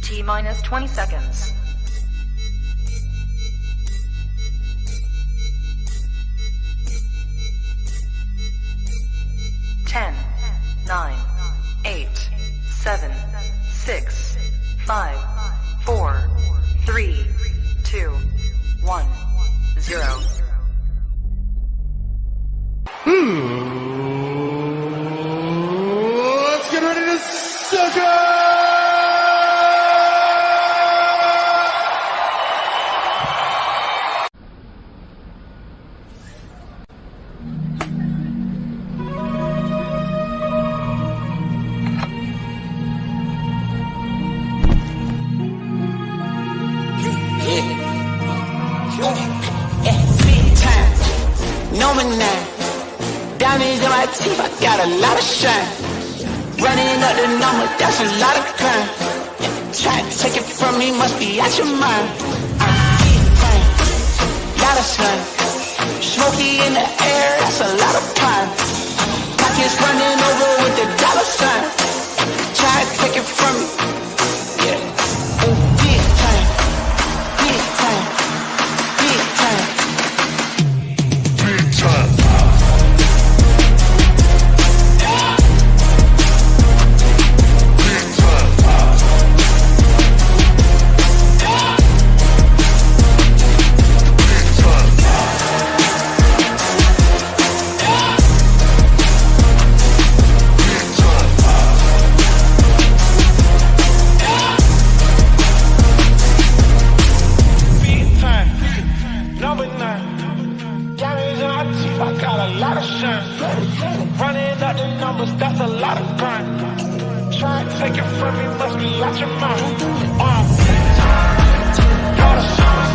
T-minus 20 seconds. 10, 9, 8, 7, 6, 5, 4, 3, 2, 1, 0. Let's get ready to sucker! Diamonds in my teeth, I got a lot of shine. Running up the number, that's a lot of crime. Try to take it from me, must be out your mind. I'm big time, lot of sun. Smoky in the air, that's a lot of pine. Pockets running over with the dollar sign. Try to take it from me, yeah. Big time, big time, big time, Big time. running up the numbers, that's a lot of crime. Try and take it from me, must be out your mind. Lot of sun,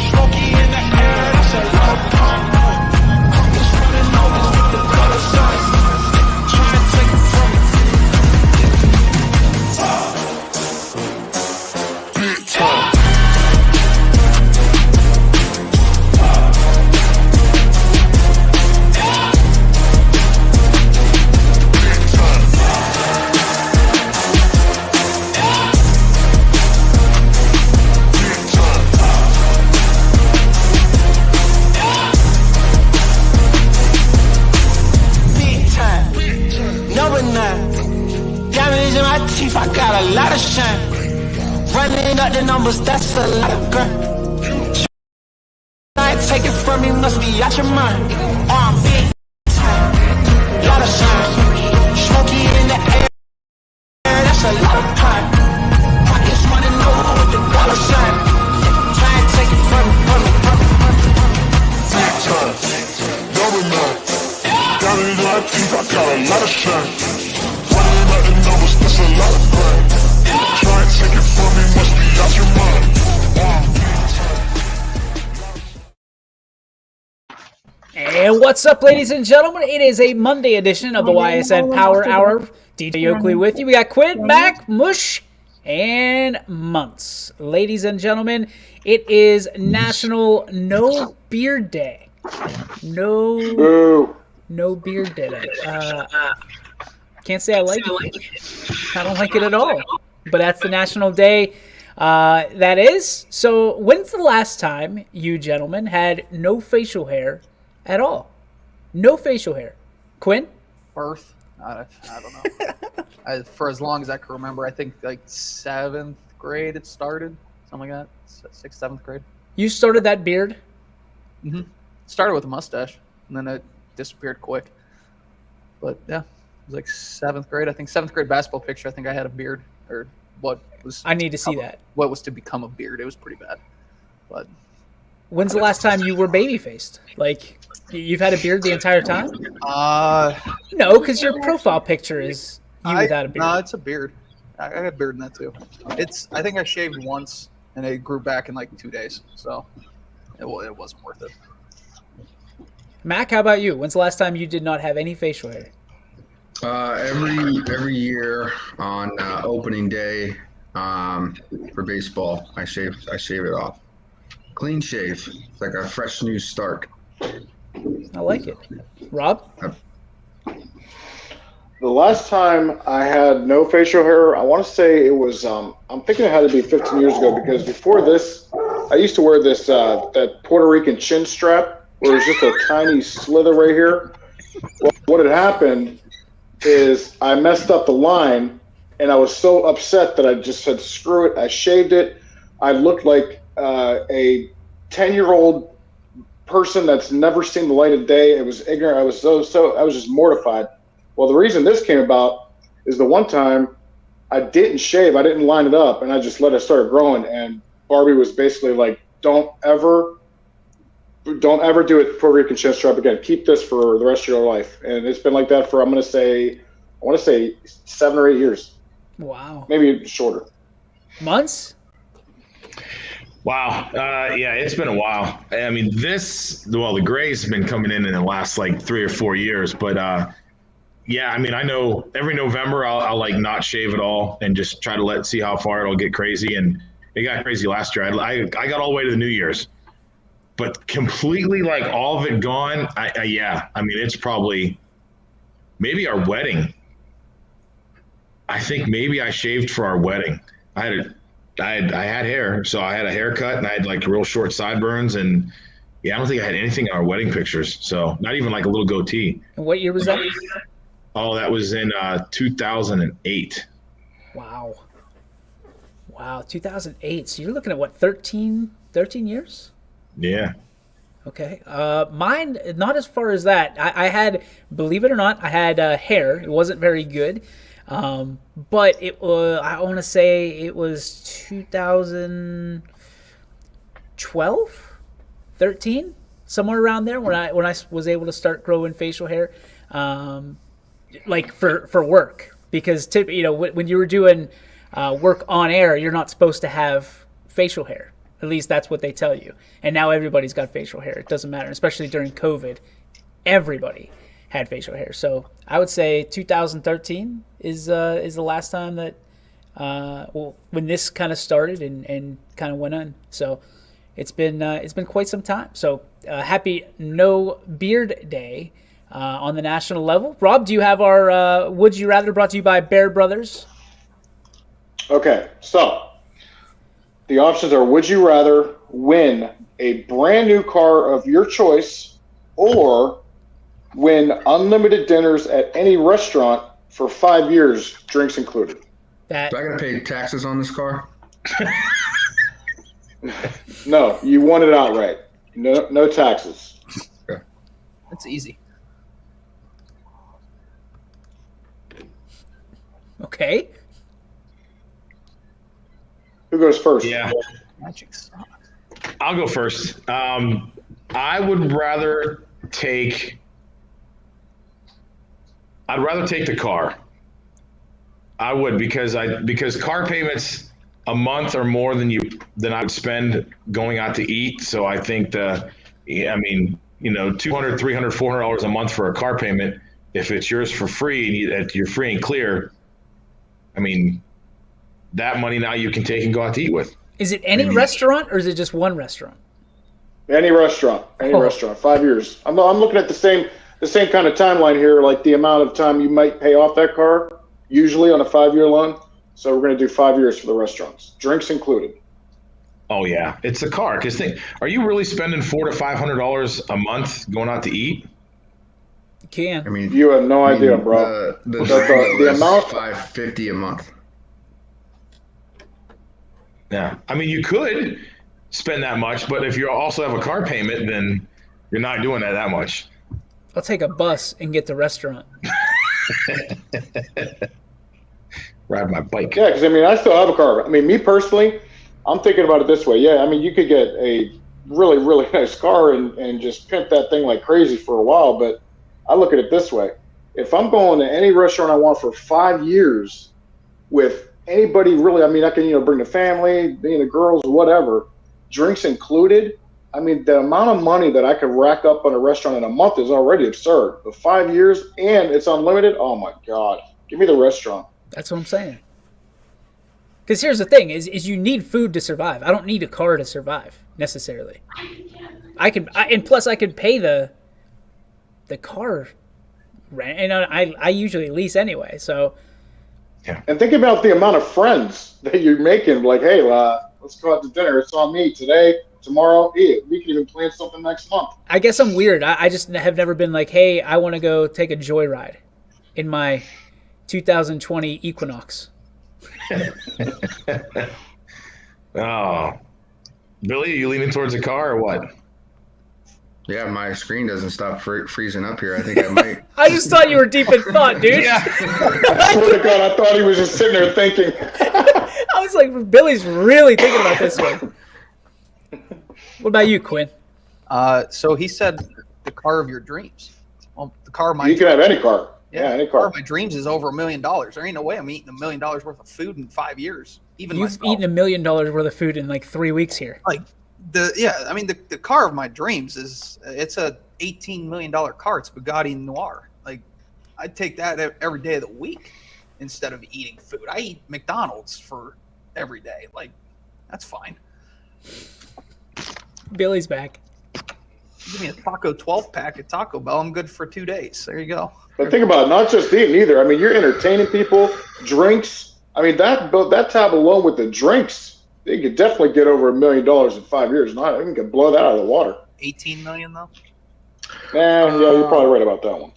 smoky in the air, that's a lot of crime. Pockets running over with the dollar signs. Try and take it from me. Big time. Diamonds in my teeth, I got a lot of shine. Running up the numbers, that's a lot of grind. Try and take it from me, must be out your mind. Big time, lot of shine. Smoky in the air, that's a lot of pine. Pockets running over with the dollar sign. Try and take it from me, Big time. Double nine. Diamonds in my teeth, I got a lot of shine. Running up the numbers, that's a lot of crime. Try and take it from me, must be out your mind. And what's up, ladies and gentlemen? It is a Monday edition of the Ysn Power Hour. DJ Oakley with you. We got Quinn, Mac, Mush, and Muntz. Ladies and gentlemen, it is National No Beard Day. No beard day. Can't say I like it. I don't like it at all. But that's the national day that is. So when's the last time you gentlemen had no facial hair at all? No facial hair. Quinn? Birth. I don't know. For as long as I can remember, I think like 7th grade it started. Something like that. 6th, 7th grade. You started that beard? Mm-hmm. Started with a mustache, and then it disappeared quick. But yeah, it was like 7th grade. I think 7th grade basketball picture. I think I had a beard, or what was. I need to see that. What was to become a beard? It was pretty bad. But when's the last time you were baby faced? Like you've had a beard the entire time? No, because your profile picture is you without a beard. No, it's a beard. I had a beard in that too. I think I shaved once, and it grew back in like 2 days. So it wasn't worth it. Mac, how about you? When's the last time you did not have any facial hair? Every year on opening day for baseball, I shave it off. Clean shave. It's like a fresh new start. I like it. Rob? The last time I had no facial hair, I want to say it was. I'm thinking it had to be 15 years ago because before this, I used to wear this that Puerto Rican chin strap where it's just a tiny slither right here. Well, what had happened is I messed up the line, and I was so upset that I just said screw it. I shaved it. I looked like a 10-year-old person that's never seen the light of day. It was ignorant. I was I was just mortified. Well, the reason this came about is the one time I didn't shave, I didn't line it up, and I just let it start growing. And Barbie was basically like, "Don't ever do it Puerto Rican chin strap again. Keep this for the rest of your life." And it's been like that for I want to say 7 or 8 years, Wow. maybe shorter. Months? Wow. Yeah, it's been a while. I mean, the gray's been coming in the last like 3 or 4 years, but yeah, I mean, I know every November I'll like not shave at all and just try to see how far it'll get crazy. And it got crazy last year. I got all the way to the New Year's, but completely like all of it gone. Yeah, I mean, it's probably maybe our wedding. I think maybe I shaved for our wedding. I had hair, so I had a haircut and I had like real short sideburns, and yeah, I don't think I had anything in our wedding pictures. So not even like a little goatee. And what year was that? Oh, that was in 2008. Wow. Wow, 2008. So you're looking at what, 13 years? Yeah. Okay. Mine, not as far as that. I had, believe it or not, I had hair. It wasn't very good. But it was, I want to say it was 2012, 13, somewhere around there when I was able to start growing facial hair, like for work, because when you were doing work on air, you're not supposed to have facial hair. At least that's what they tell you. And now everybody's got facial hair. It doesn't matter, especially during COVID. Everybody had facial hair. So I would say 2013 is the last time that when this kind of started and kind of went on. So it's been quite some time. So happy No Beard Day on the national level. Rob, do you have our Would You Rather brought to you by Bear Brothers? Okay, so the options are: would you rather win a brand new car of your choice or win unlimited dinners at any restaurant for 5 years, drinks included? Do I gotta pay taxes on this car? No, you won it outright. No taxes. That's easy. Okay. Who goes first? Yeah. Magic sauce. I'll go first. I would rather take. I'd rather take the car. I would because car payments a month or more than I would spend going out to eat. So I think $200, $300, $400 a month for a car payment. If it's yours for free and you're free and clear, I mean, that money now you can take and go out to eat with. Is it any restaurant or is it just one restaurant? Any restaurant. 5 years. I'm looking at the same kind of timeline here, like the amount of time you might pay off that car, usually on a 5-year loan. So we're going to do 5 years for the restaurants, drinks included. Oh yeah, it's the car. Because are you really spending $400 to $500 a month going out to eat? You can. I mean, You have no idea, bro. The amount $550 a month. Yeah, I mean, you could spend that much, but if you also have a car payment, then you're not doing that much. I'll take a bus and get to restaurant. Ride my bike. Yeah, because I still have a car. Me personally, I'm thinking about it this way. Yeah, you could get a really, really nice car and just pimp that thing like crazy for a while. But I look at it this way: if I'm going to any restaurant I want for 5 years with anybody really, I can bring the family, the girls, whatever, drinks included. The amount of money that I could rack up on a restaurant in a month is already absurd. But 5 years and it's unlimited. Oh my God, give me the restaurant. That's what I'm saying. Because here's the thing: is you need food to survive. I don't need a car to survive necessarily. And plus I could pay the car rent, and I usually lease anyway. So And think about the amount of friends that you're making. Like, hey, let's go out to dinner. It's on me today, tomorrow. Yeah, we can even plan something next month. I guess I'm weird. I just have never been like, hey, I want to go take a joyride in my 2020 Equinox. Oh, Billy, are you leaning towards a car or what? Yeah, my screen doesn't stop freezing up here. I think I might. I just thought you were deep in thought, dude. Yeah. I swear to God, I thought he was just sitting there thinking. I was like, Billy's really thinking about this one. What about you, Quinn? So he said the car of your dreams. Well, the car of my You can have any car. Yeah, any the car car. of my dreams is over $1 million. There ain't no way I'm eating $1 million worth of food in 5 years. Even You've myself. eaten $1 million worth of food in like 3 weeks here. Like the car of my dreams it's a $18 million car. It's Bugatti Noir. Like I'd take that every day of the week instead of eating food. I eat McDonald's for every day. Like that's fine. Billy's back. Give me a taco 12-pack at Taco Bell. I'm good for 2 days. There you go. But think about it, not just eating either. I mean, you're entertaining people, drinks. I mean, that tab alone with the drinks, you could definitely get over $1 million in 5 years. Not you can blow that out of the water. 18 million though. Yeah, you're probably right about that one.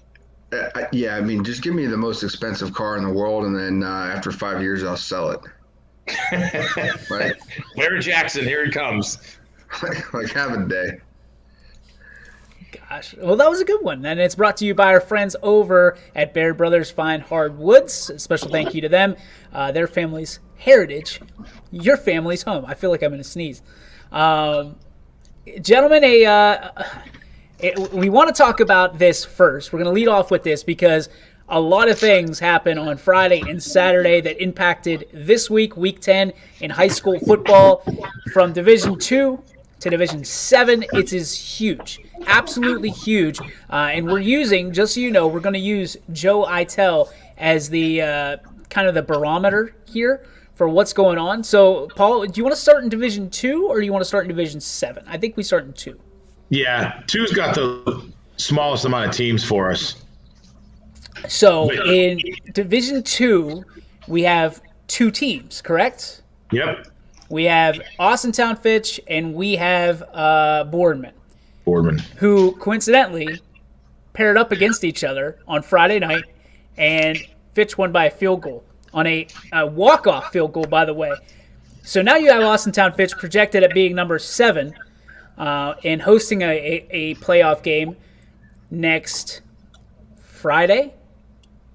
Yeah, I mean, just give me the most expensive car in the world, and then after 5 years, I'll sell it. Right? Larry Jackson, here he comes. Like having day. Gosh, well, that was a good one, and it's brought to you by our friends over at Bear Brothers Fine Hardwoods. A special thank you to them, their family's heritage, your family's home. I feel like I'm going to sneeze. Gentlemen, we want to talk about this first. We're going to lead off with this because a lot of things happened on Friday and Saturday that impacted this week, Week 10 in high school football, from Division 2 to Division 7. It is huge, absolutely huge. And we're using, just so you know, we're going to use Joe Itel as the kind of the barometer here for what's going on. So, Paul, do you want to start in Division 2 or do you want to start in Division 7? I think we start in 2. Yeah, 2's got the smallest amount of teams for us. So, in Division 2, we have 2 teams, correct? Yep. We have Austintown Fitch and we have Boardman, who coincidentally paired up against each other on Friday night, and Fitch won by a field goal on a walk-off field goal, by the way. So now you have Austintown Fitch projected at being number 7 and hosting a playoff game next Friday,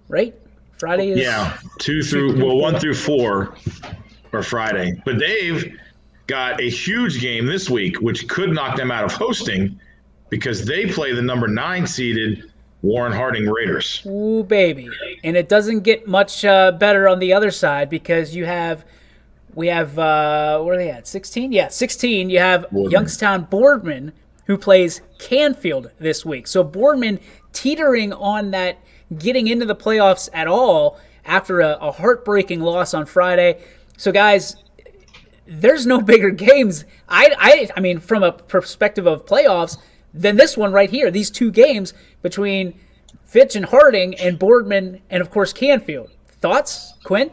right? Friday is 1 through 4 are Friday. But they've got a huge game this week, which could knock them out of hosting because they play the number 9 seeded Warren Harding Raiders. Ooh, baby. And it doesn't get much better on the other side because we have where are they at? 16? Yeah, 16. You have Youngstown Boardman, who plays Canfield this week. So Boardman teetering on that getting into the playoffs at all after a heartbreaking loss on Friday. So, guys, there's no bigger games, I mean, from a perspective of playoffs, than this one right here. These 2 games between Fitch and Harding and Boardman and, of course, Canfield. Thoughts, Quinn?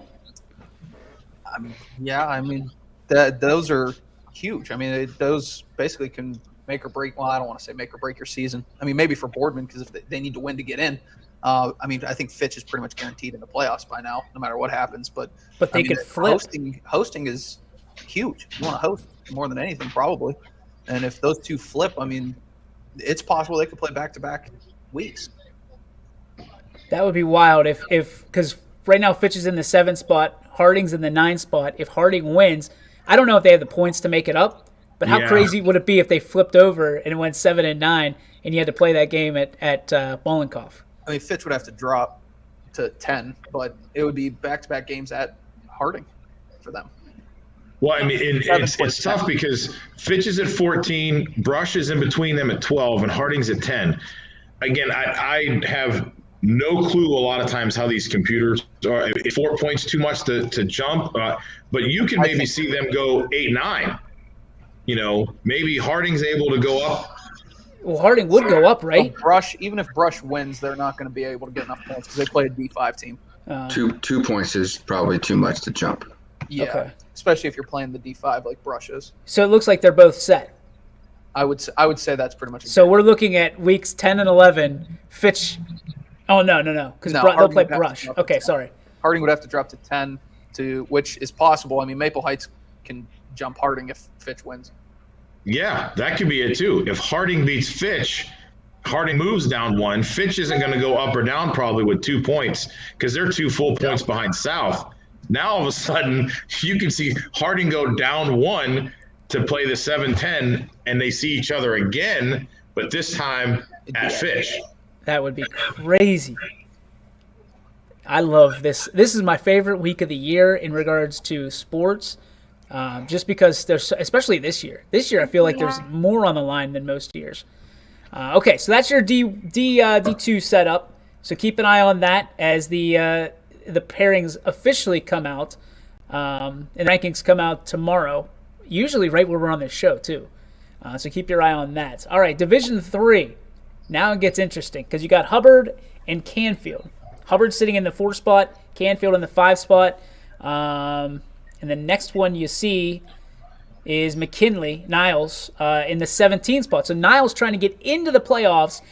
Those are huge. I mean, those basically can make or break. Well, I don't want to say make or break your season. I mean, maybe for Boardman because if they need to win to get in. I think Fitch is pretty much guaranteed in the playoffs by now, no matter what happens. But they could flip. Hosting is huge. You want to host more than anything, probably. And if those 2 flip, I mean, it's possible they could play back-to-back weeks. That would be wild because right now Fitch is in the 7 spot, Harding's in the 9 spot. If Harding wins, I don't know if they have the points to make it up, but how crazy would it be if they flipped over and it went 7 and 9 and you had to play that game at Molenkoff? I mean, Fitch would have to drop to 10, but it would be back-to-back games at Harding for them. Well, I mean, it's tough because Fitch is at 14, Brush is in between them at 12, and Harding's at 10. Again, I have no clue a lot of times how these computers are. 4 points too much to jump, but you can maybe see them go 8-9. You know, maybe Harding's able to go up Well, Harding would go up, right? Even if Brush wins, they're not going to be able to get enough points because they play a D5 team. 2 points is probably too much to jump. Yeah, Okay. especially if you're playing the D5 like Brush is. So it looks like they're both set. I would say that's pretty much. So we're looking at weeks 10 and 11. Fitch. Oh no, because they'll Harding play would have to Brush. drop to Okay, 10. sorry. Harding would have to drop to 10 which is possible. I mean, Maple Heights can jump Harding if Fitch wins. Yeah, that could be it too. If Harding beats Fitch, Harding moves down 1. Fitch isn't going to go up or down probably with 2 points because they're 2 full points behind South. Now all of a sudden you can see Harding go down 1 to play the 7-10, and they see each other again, but this time at Fitch. That would be crazy. I love this. This is my favorite week of the year in regards to sports, just because there's, especially this year. This year, I feel like there's more on the line than most years. Okay, so that's your D2 setup. So keep an eye on that as the pairings officially come out, and rankings come out tomorrow. Usually right where we're on this show too. So keep your eye on that. All right, Division 3. Now it gets interesting because you got Hubbard and Canfield. Hubbard sitting in the 4 spot, Canfield in the 5 spot. And the next one you see is McKinley, Niles, in the 17 spot. So Niles trying to get into the playoffs.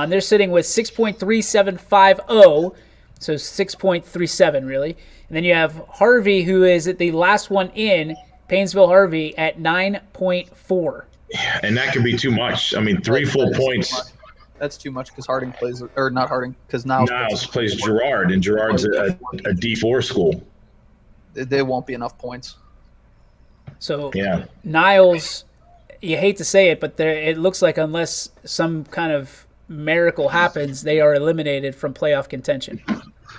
They're sitting with 6.3750, so 6.37 really. And then you have Harvey, who is at the last one in, Painesville Harvey, at 9.4. Yeah, and that could be too much. I mean, 3 full points. That's too much because Harding plays, or not Harding, because Niles plays Girard, and Girard's a D4 school. There won't be enough points. So yeah, Niles, you hate to say it, but it looks like unless some kind of miracle happens, they are eliminated from playoff contention.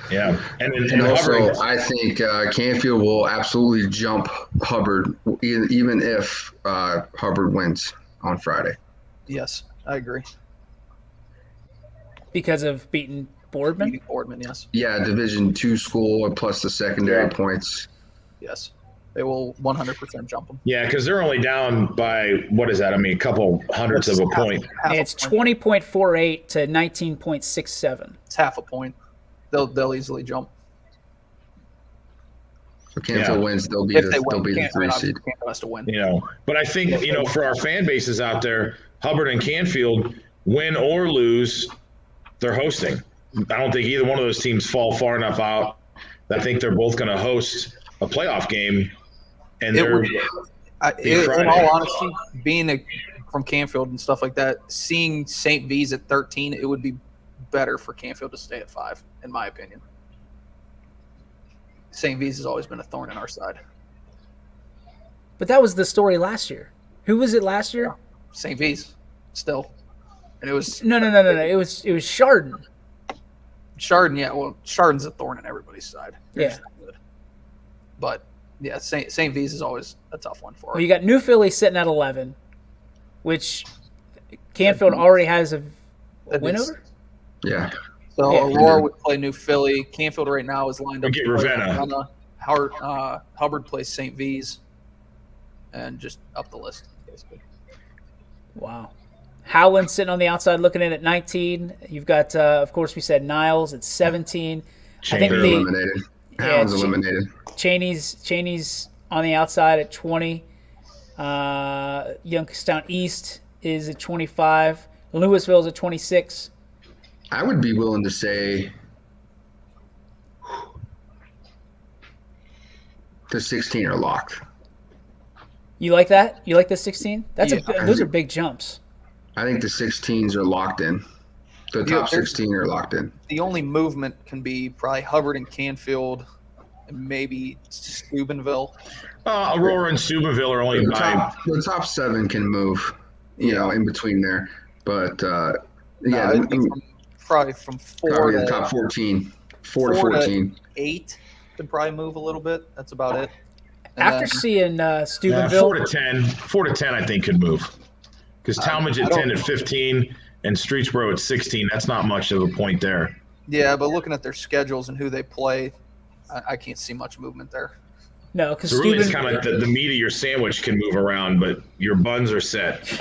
Yeah, and also, I think Canfield will absolutely jump Hubbard, even if Hubbard wins on Friday. Yes, I agree. Because of beating Boardman? Beating Boardman, yes. Yeah, Division 2 school plus the secondary points. Yes, they will 100% jump them. Yeah, because they're only down by, what is that? I mean, a couple hundredths of a point. It's 20.48 to 19.67. It's half a point. They'll easily jump. So Canfield wins, they'll be the 3 seed. Canfield has to win. But I think for our fan bases out there, Hubbard and Canfield, win or lose, they're hosting. I don't think either one of those teams fall far enough out. I think they're both going to host a playoff game, and in all honesty, being from Canfield and stuff like that, seeing St. V's at 13, it would be better for Canfield to stay at 5, in my opinion. St. V's has always been a thorn in our side. But that was the story last year. Who was it last year? St. V's, still, and it was no. It was Chardon. Chardon, yeah. Well, Chardon's a thorn in everybody's side. Yeah. But yeah, St. V's is always a tough one for. Well, you got New Philly sitting at 11, which Canfield already has a win over. Yeah. So Aurora would play New Philly. Canfield right now is lined up. Get Ravenna. Hubbard plays St. V's, and just up the list, basically. Wow. Howland sitting on the outside looking in at 19. You've got, of course, we said Niles at 17. I think eliminated. Howland's eliminated. Cheney's on the outside at 20. Youngstown East is at 25. Louisville's at 26. I would be willing to say the 16 are locked. You like that? You like the 16? Those are big jumps. I think the 16s are locked in. The top 16 are locked in. The only movement can be probably Hubbard and Canfield, and maybe Steubenville. Aurora and Steubenville are only the top 7 can move, in between there. But probably from 4 to the top 14, 4 to 14, 8 could probably move a little bit. That's about it. After seeing Steubenville, 4 to 10, I think could move. Because Talmadge at 10 at 15 and Streetsboro at 16, that's not much of a point there. Yeah, but looking at their schedules and who they play, I can't see much movement there. No, because so really it's kind of like the meat of your sandwich can move around, but your buns are set.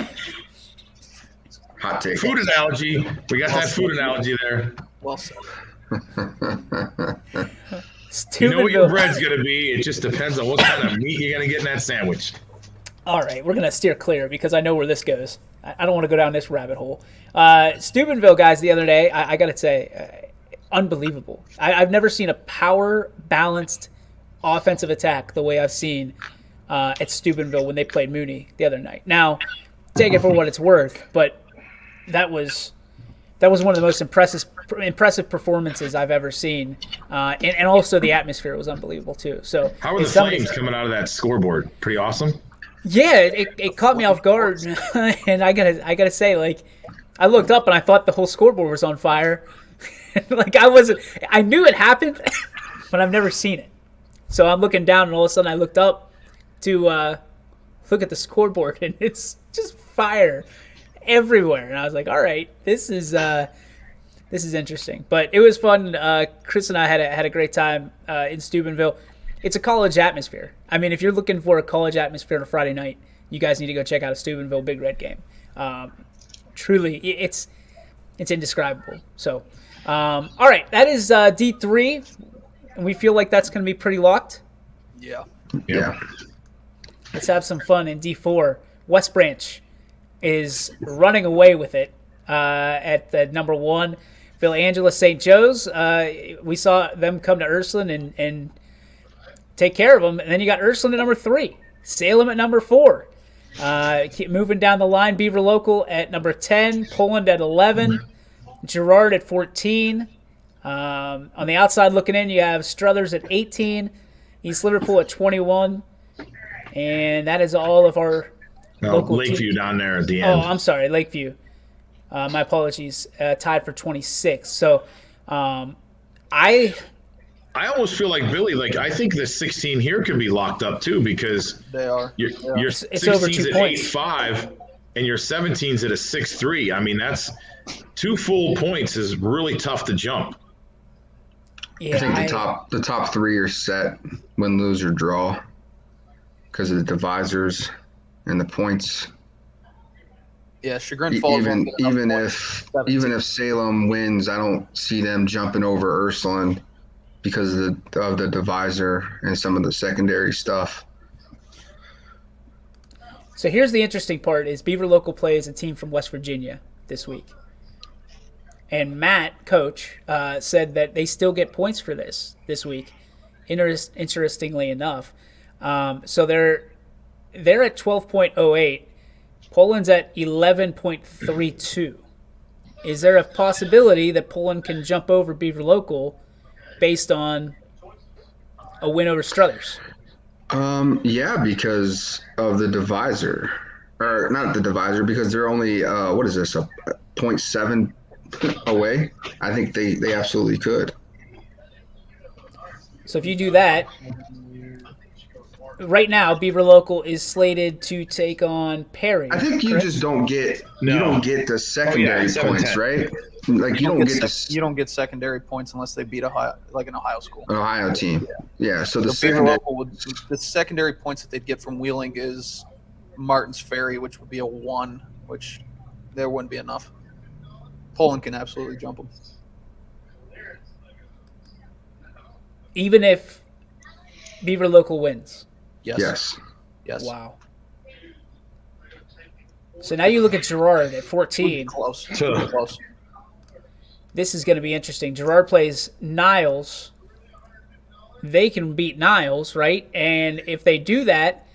Hot take. Food analogy. We got Well that food said. analogy there. Well said. You know what your Steubenville. bread's gonna be. It just depends on what kind of meat you're gonna get in that sandwich. All right, we're gonna steer clear because I know where this goes. I don't want to go down this rabbit hole. Steubenville guys, the other day, I gotta say, unbelievable. I've never seen a power balanced offensive attack the way I've seen at Steubenville when they played Mooney the other night. Now, take it for what it's worth, but that was one of the most impressive performances I've ever seen, and also the atmosphere was unbelievable too. So How are the if somebody- Flames coming out of that scoreboard? Pretty awesome. Yeah, it caught me off guard, and I gotta say, like, I looked up and I thought the whole scoreboard was on fire. Like I knew it happened, but I've never seen it. So I'm looking down, and all of a sudden I looked up to look at the scoreboard, and it's just fire everywhere. And I was like, all right, this is interesting. But it was fun. Chris and I had a great time in Steubenville. It's a college atmosphere. I mean, if you're looking for a college atmosphere on a Friday night, you guys need to go check out a Steubenville Big Red game. Truly, it's indescribable. So, all right, that is D3, and we feel like that's going to be pretty locked. Yeah. Yeah. Let's have some fun in D4. West Branch is running away with it at the number 1. Phil Angela St. Joe's. We saw them come to Ursuline and take care of them. And then you got Ursuline at number 3. Salem at number 4. Keep moving down the line. Beaver Local at number 10. Poland at 11. Girard at 14. On the outside looking in, you have Struthers at 18. East Liverpool at 21. And that is all of our local Lakeview teams. down there at the end. Oh, I'm sorry, Lakeview. My apologies. Tied for 26. So, I almost feel like Billy. Like I think the 16 here could be locked up too because They are. your It's over 16's 2 at points. 8-5 and your 17's at a 6-3. I mean that's 2 full points is really tough to jump. yeah, I think the top 3 are set, win, lose, or draw, because of the divisors and the points. Yeah, Chagrin Falls. won't get enough Even points. even if Salem wins, I don't see them jumping over Ursuline because of the divisor and some of the secondary stuff. So here's the interesting part: is Beaver Local plays a team from West Virginia this week, and Matt, coach, said that they still get points for this week. Interestingly enough, so they're at 12.08. Poland's at 11.32. Is there a possibility that Poland can jump over Beaver Local based on a win over Struthers? Yeah, because of the divisor, or not the divisor, because they're only what is this, a 0.7 away. I think they absolutely could. So if you do that, right now Beaver Local is slated to take on Perry. I think you correct? just don't get No. you don't get the secondary it's points, 7-10. right? Like you don't get You don't get secondary points unless they beat Ohio, like an Ohio school. an Ohio team. Yeah, so the So Beaver secondary. Local the secondary points that they'd get from Wheeling is Martin's Ferry, which would be a 1, which there wouldn't be enough. Poland can absolutely jump them. Even if Beaver Local wins. Yes. Yes. Wow. So now you look at Girard at 14. Close. Sure. Close. This is going to be interesting. Girard plays Niles. They can beat Niles, right? And if they do that,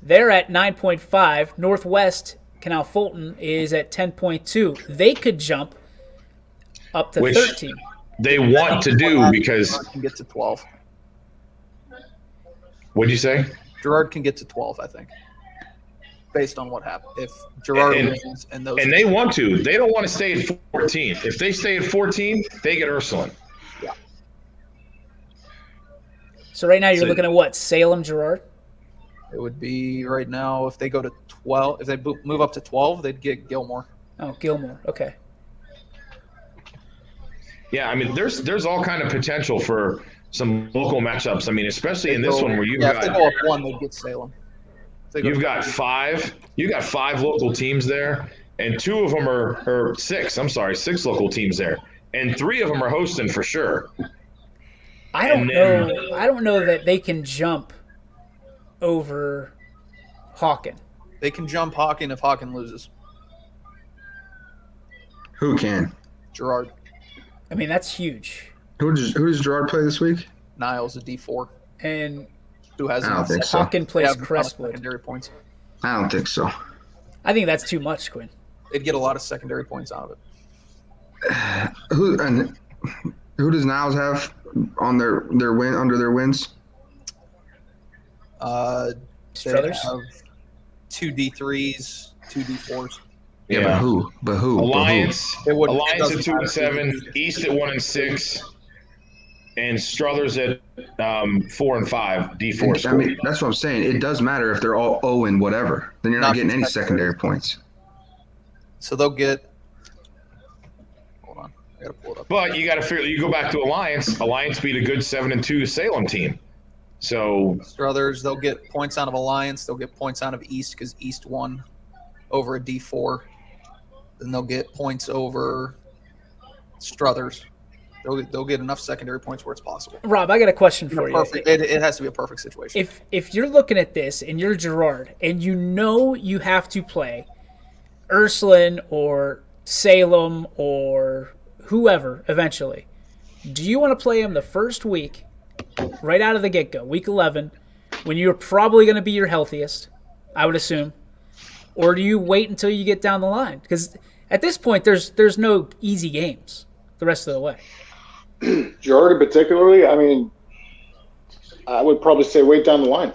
they're at 9.5. Northwest Canal Fulton is at 10.2. They could jump up to Which- 13. They want to do because Girard can get to 12. what'd you say? Girard can get to 12, I think, based on what happened. If Girard And- wins and those, And they want to. They don't want to stay at 14. If they stay at 14, they get Ursuline. So right now you're So- looking at what? Salem, Girard? it would be right now if they go to 12. If they move up to 12, they'd get Gilmore. Oh, Gilmore. Okay. Yeah, I mean, there's all kind of potential for some local matchups. I mean, especially in this Go- one where you've if they got go up 1, they'd get Salem. If they go you've to- got five local teams there, and 2 of them or 6. I'm sorry, 6 local teams there, and 3 of them are hosting for sure. I don't know. I don't know that they can jump over Hawken. They can jump Hawken if Hawken loses. Who can? Gerard. I mean, that's huge. Who does Gerard play this week? Niles, a D4. And Who has I don't think so. Hawken plays have Crestwood. secondary points. I don't think so. I think that's too much, Quinn. They'd get a lot of secondary points out of it. Who does Niles have on their win under their wins? They Struthers? have 2 D3s, 2 D4s. Yeah, but who? Alliance, It wouldn't- it Alliance doesn't at 2 and matter. 7, East at 1 and 6, and Struthers at 4 and 5. D4. I mean, that's what I'm saying. It does matter if they're all 0 and whatever. Then you're not Not getting any secondary. secondary points. So they'll get. Hold on, I gotta pull it up. But you got to figure. You go back to Alliance. Alliance beat a good 7-2 Salem team. So Struthers, they'll get points out of Alliance. They'll get points out of East because East won over a D4. Then they'll get points over Struthers. They'll get enough secondary points where it's possible. Rob, I got a question for you. It has to be a perfect situation. If you're looking at this and you're Gerard and you know you have to play Ursuline or Salem or whoever eventually, do you want to play him the first week, right out of the get-go, week 11, when you're probably going to be your healthiest, I would assume, or do you wait until you get down the line? Because at this point, there's no easy games the rest of the way. Gerard particularly, I mean, I would probably say wait down the line,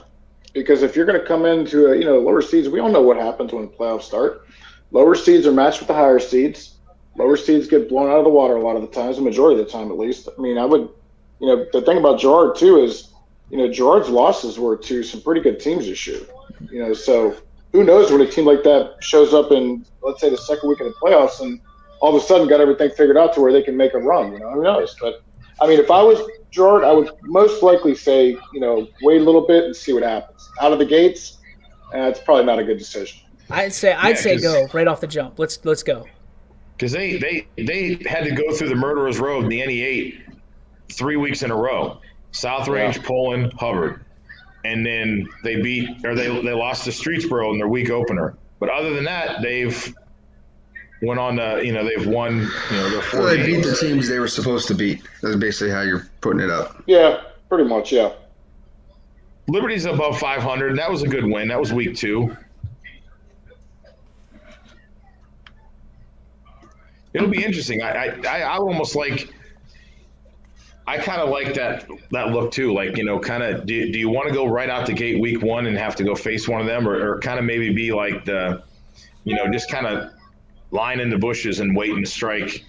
because if you're going to come into lower seeds, we all know what happens when playoffs start. Lower seeds are matched with the higher seeds. Lower seeds get blown out of the water a lot of the times, the majority of the time at least. I mean, I would, the thing about Gerard too is, Gerard's losses were to some pretty good teams this year. So who knows when a team like that shows up in, let's say, the second week of the playoffs and all of a sudden got everything figured out to where they can make a run. Who knows? But I mean, if I was Gerard, I would most likely say, wait a little bit and see what happens. Out of the gates, it's probably not a good decision. I'd say go right off the jump. Let's go. because they had to go through the murderer's road in the NE8 3 weeks in a row. South Range, Poland, Hubbard. And then they lost to Streetsboro in their week opener. But other than that, they've went on to, they've won, their 4 Well, they beat games. the teams they were supposed to beat. That's basically how you're putting it up. Yeah, pretty much, yeah. Liberty's above 500. That was a good win. That was week 2. It'll be interesting. I almost like. I kind of like that look too. Like, kind of, do you want to go right out the gate week 1 and have to go face one of them, or kind of maybe be like the, just kind of line in the bushes and wait and strike.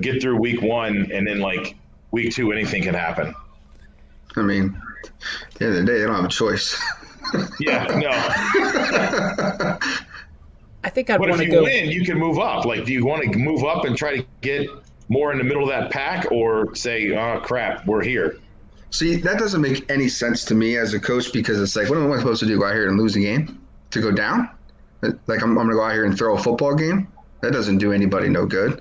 Get through week 1 and then like week 2, anything can happen. I mean, at the end of the day, they don't have a choice. Yeah, no. I think I'd But want if to you go. win, you can move up. Like, do you want to move up and try to get more in the middle of that pack, or say, oh crap, we're here? See, that doesn't make any sense to me as a coach, because it's like, what am I supposed to do? Go out here and lose a game? To go down? Like, I'm going to go out here and throw a football game? That doesn't do anybody no good.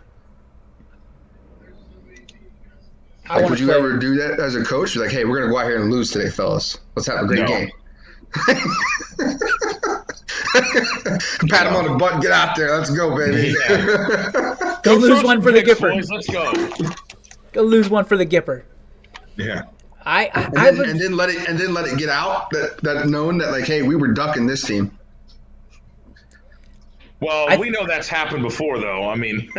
I Like, want would to you play. ever do that as a coach? You're like, hey, we're going to go out here and lose today, fellas. Let's have a great No. game. Pat him on the butt and get out there. Let's go, baby. Go lose one for the Picks, Gipper. boys, let's go. Go lose one for the Gipper. Yeah. I would. and then let it get out that known that, like, hey, we were ducking this team. Well, we know that's happened before, though. I mean,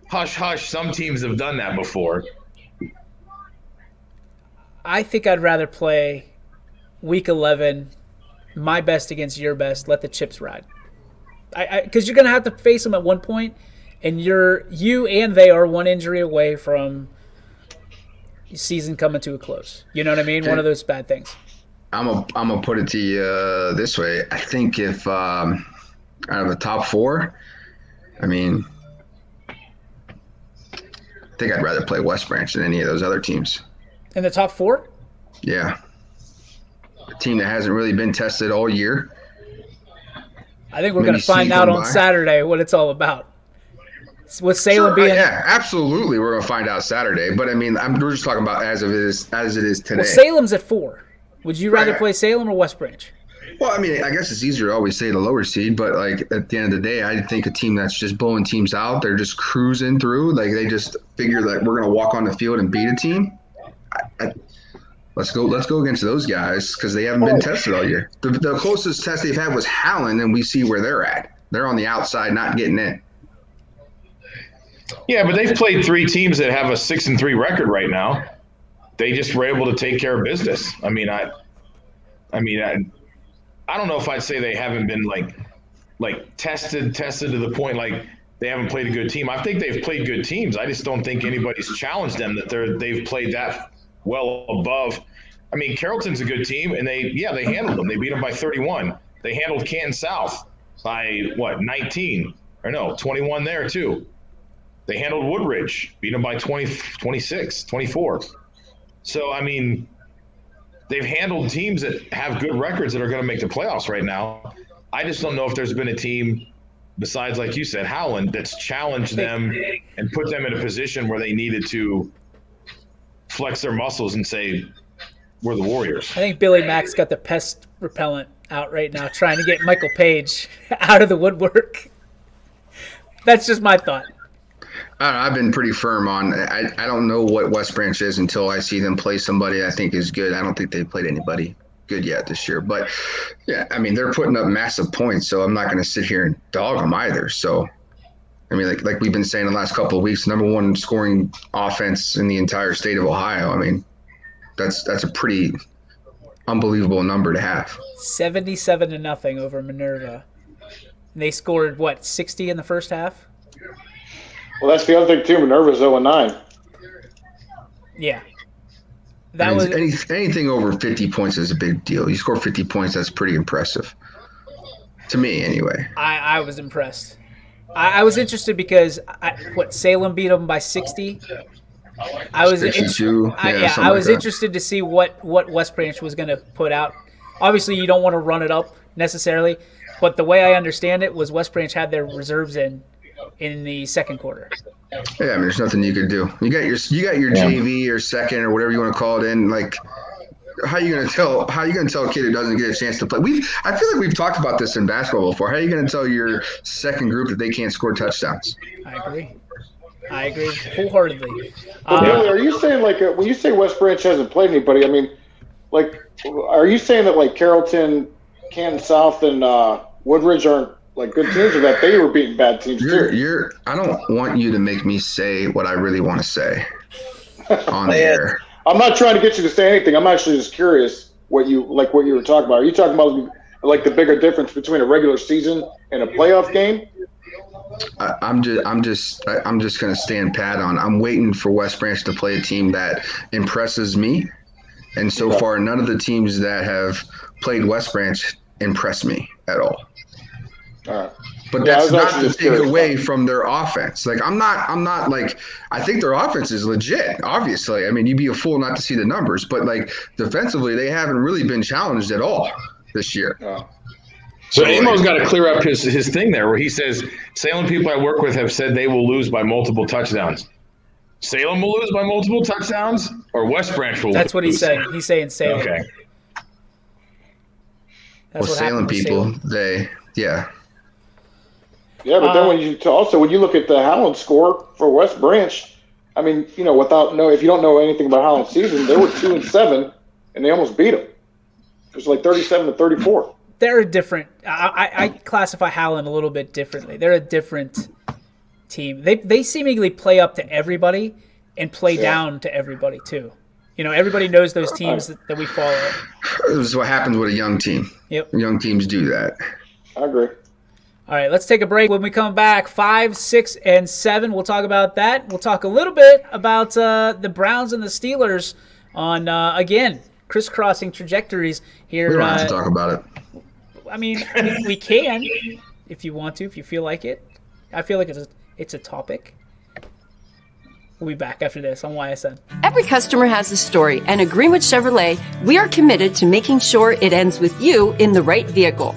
hush, hush. Some teams have done that before. I think I'd rather play week 11, my best against your best. Let the chips ride. Because you're going to have to face them at one point, and you and they are one injury away from season coming to a close. You know what I mean? One of those bad things. I'm gonna put it to you this way. I think if out of the top 4, I mean, I think I'd rather play West Branch than any of those other teams. In the top 4? Yeah, a team that hasn't really been tested all year. I think we're Maybe going to find sneak out them on by. Saturday what it's all about. With Salem Sure, being yeah, absolutely, we're gonna find out Saturday. But I mean, we're just talking about as it is today. well, Salem's at 4. Would you rather Right. play Salem or West Branch? Well, I mean, I guess it's easier to always say the lower seed, but like at the end of the day, I think a team that's just blowing teams out, they're just cruising through. Like they just figure that we're gonna walk on the field and beat a team. Let's go against those guys because they haven't been tested all year. The closest test they've had was Howland, and we see where they're at. They're on the outside, not getting in. Yeah, but they've played 3 teams that have a 6-3 record right now. They just were able to take care of business. I don't know if I'd say they haven't been like tested to the point like they haven't played a good team. I think they've played good teams. I just don't think anybody's challenged them that they've played that well above. I mean, Carrollton's a good team, and they handled them. They beat them by 31. They handled Canton South by 19 or no 21 there too. They handled Woodridge, beat them by 20, 26, 24. So I mean, they've handled teams that have good records that are going to make the playoffs right now. I just don't know if there's been a team besides, like you said, Howland, that's challenged them and put them in a position where they needed to flex their muscles and say, we're the Warriors. I think Billy Mack's got the pest repellent out right now trying to get Michael Page out of the woodwork. That's just my thought. I've been pretty firm on. I don't know what West Branch is until I see them play somebody I think is good. I don't think they've played anybody good yet this year. But yeah, I mean they're putting up massive points, so I'm not going to sit here and dog them either. So I mean, like we've been saying the last couple of weeks, number 1 scoring offense in the entire state of Ohio. I mean, that's a pretty unbelievable number to have. 77-0 over Minerva. And they scored 60 in the first half. Well, that's the other thing too. Minerva's 0-9. Yeah. That was anything over 50 points is a big deal. You score 50 points, that's pretty impressive. To me, anyway. I was impressed. I was interested because Salem beat them by 60. I was 62. I was interested to see what West Branch was going to put out. Obviously, you don't want to run it up necessarily, but the way I understand it was West Branch had their reserves in the second quarter. Yeah, I mean, there's nothing you could do. You got your JV or second or whatever you want to call it in. Like, how are you going to tell a kid who doesn't get a chance to play? I feel like we've talked about this in basketball before. How are you going to tell your second group that they can't score touchdowns? I agree wholeheartedly. Billy, are you saying when you say West Branch hasn't played anybody? I mean, are you saying that Carrollton, Canton South, and Woodridge aren't good teams, or that they were beating bad teams too? I don't want you to make me say what I really want to say on the air. I'm not trying to get you to say anything. I'm actually just curious what you were talking about. Are you talking about the bigger difference between a regular season and a playoff game? I'm just going to stand pat on. I'm waiting for West Branch to play a team that impresses me, and so far none of the teams that have played West Branch impress me at all. All right. But that's not to take away from their offense. I'm not I think their offense is legit, obviously. I mean, you'd be a fool not to see the numbers, but defensively, they haven't really been challenged at all this year. Oh. So Amo's got to clear up his thing there where he says, Salem people I work with have said they will lose by multiple touchdowns. Salem will lose by multiple touchdowns, or West Branch will lose? That's what he said. He's saying Salem. Okay. Salem people, yeah. Yeah, but then when you look at the Howland score for West Branch, I mean, if you don't know anything about Howland's season, they were 2-7, and they almost beat them. It was 37-34. They're a different. I classify Howland a little bit differently. They're a different team. They seemingly play up to everybody and play down to everybody too. Everybody knows those teams that we follow. This is what happens with a young team. Yep. Young teams do that. I agree. All right, let's take a break. When we come back, 5, 6, and 7, we'll talk about that. We'll talk a little bit about the Browns and the Steelers on, again, crisscrossing trajectories here. We don't have to talk about it. I mean, we can if you want to, if you feel like it. I feel like it's a topic. We'll be back after this on YSN. Every customer has a story, and at Greenwood Chevrolet, we are committed to making sure it ends with you in the right vehicle.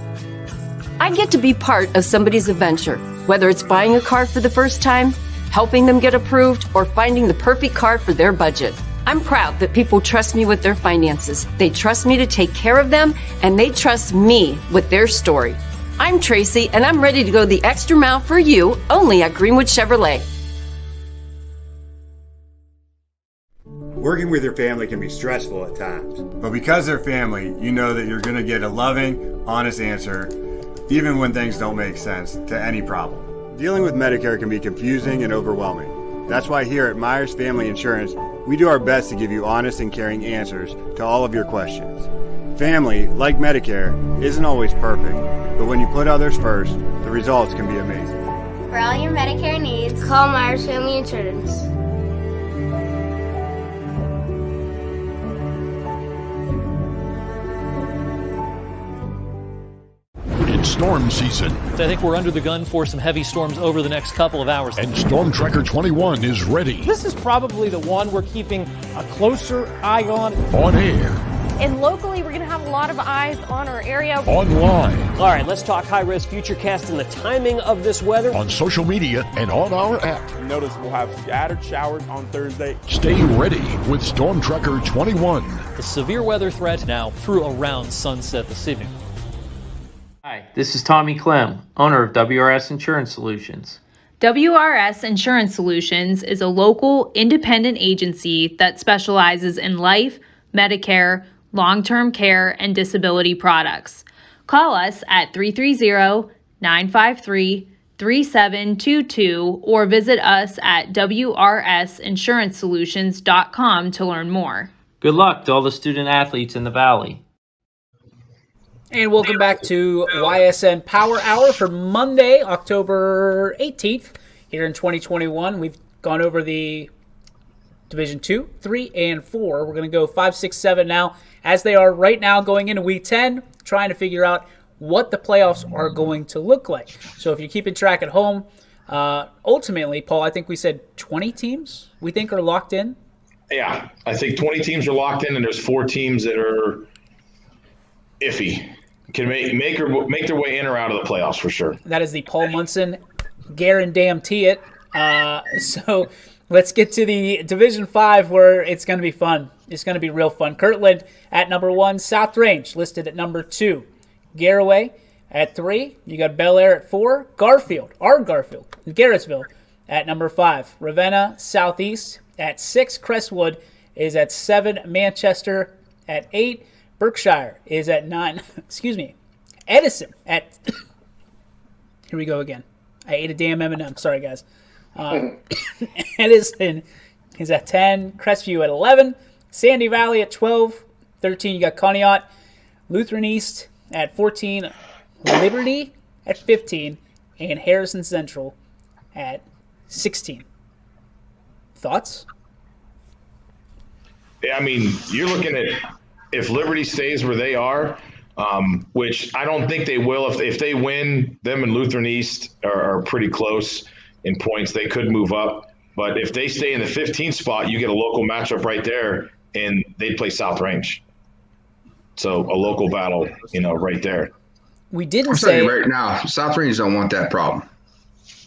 I get to be part of somebody's adventure, whether it's buying a car for the first time, helping them get approved, or finding the perfect car for their budget. I'm proud that people trust me with their finances. They trust me to take care of them, and they trust me with their story. I'm Tracy, and I'm ready to go the extra mile for you, only at Greenwood Chevrolet. Working with your family can be stressful at times, but because they're family, you know that you're going to get a loving, honest answer, even when things don't make sense to any problem. Dealing with Medicare can be confusing and overwhelming. That's why here at Myers Family Insurance, we do our best to give you honest and caring answers to all of your questions. Family, like Medicare, isn't always perfect, but when you put others first, the results can be amazing. For all your Medicare needs, call Myers Family Insurance. It's storm season. I think we're under the gun for some heavy storms over the next couple of hours. And Storm Tracker 21 is ready. This is probably the one we're keeping a closer eye on. On air. And locally, we're going to have a lot of eyes on our area. Online. All right, let's talk high-risk futurecast and the timing of this weather. On social media and on our app. Notice we'll have scattered showers on Thursday. Stay ready with Storm Tracker 21. The severe weather threat now through around sunset this evening. Hi, this is Tommy Clem, owner of WRS Insurance Solutions. WRS Insurance Solutions is a local independent agency that specializes in life, Medicare, long-term care, and disability products. Call us at 330-953-3722 or visit us at wrsinsurancesolutions.com to learn more. Good luck to all the student athletes in the Valley. And welcome back to Ysn Power Hour for Monday, October 18th, here in 2021. We've gone over the Division 2, 3, and 4. We're going to go 5, 6, 7 now, as they are right now going into Week 10, trying to figure out what the playoffs are going to look like. So if you're keeping track at home, ultimately, Paul, I think we said 20 teams we think are locked in. Yeah, I think 20 teams are locked in, and there's 4 teams that are iffy. Can make their way in or out of the playoffs for sure. That is the Paul Munson guarantee it. So let's get to the Division 5 where it's going to be fun. It's going to be real fun. Kirtland at number 1, South Range listed at number 2, Garraway at 3. You got Bel Air at 4, Garfield, Garrettsville at number 5, Ravenna Southeast at 6, Crestwood is at 7, Manchester at 8. Berkshire is at 9. Edison at... Here we go again. I ate a damn M&M. Sorry, guys. Edison is at 10. Crestview at 11. Sandy Valley at 12. 13, you got Conneaut. Lutheran East at 14. Liberty at 15. And Harrison Central at 16. Thoughts? Yeah, I mean, you're looking at... If Liberty stays where they are, which I don't think they will, if they win, them and Lutheran East are pretty close in points. They could move up. But if they stay in the 15th spot, you get a local matchup right there, and they'd play South Range. So a local battle, right there. We didn't I'm say right now, South Range don't want that problem.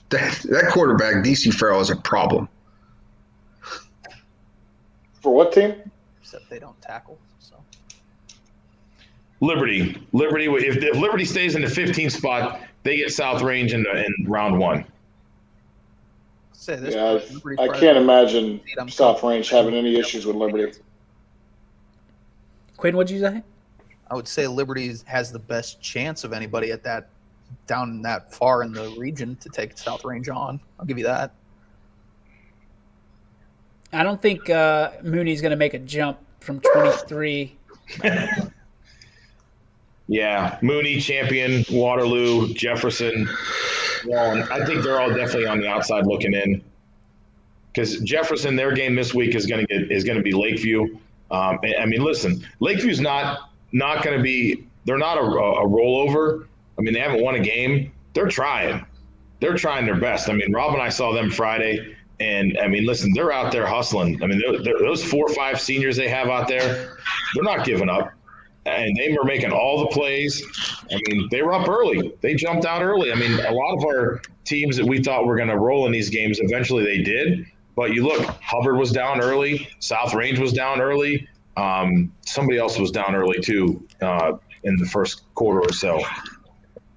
That quarterback, DC Farrell, is a problem. For what team? Except they don't tackle. Liberty. If Liberty stays in the 15th spot, they get South Range in round 1. I can't imagine South Range having any issues with Liberty. Quinn, what'd you say? I would say Liberty has the best chance of anybody at that down that far in the region to take South Range on. I'll give you that. I don't think Mooney's going to make a jump from 23. Yeah, Mooney, Champion, Waterloo, Jefferson. Well, I think they're all definitely on the outside looking in. Because Jefferson, their game this week is going to be Lakeview. I mean, listen, Lakeview's not going to be. They're not a rollover. I mean, they haven't won a game. They're trying. They're trying their best. I mean, Rob and I saw them Friday, and I mean, listen, they're out there hustling. I mean, those 4 or 5 seniors they have out there, they're not giving up. And they were making all the plays. I mean, they were up early. They jumped out early. I mean, a lot of our teams that we thought were going to roll in these games, eventually they did. But you look, Hubbard was down early. South Range was down early. Somebody else was down early too in the first quarter or so.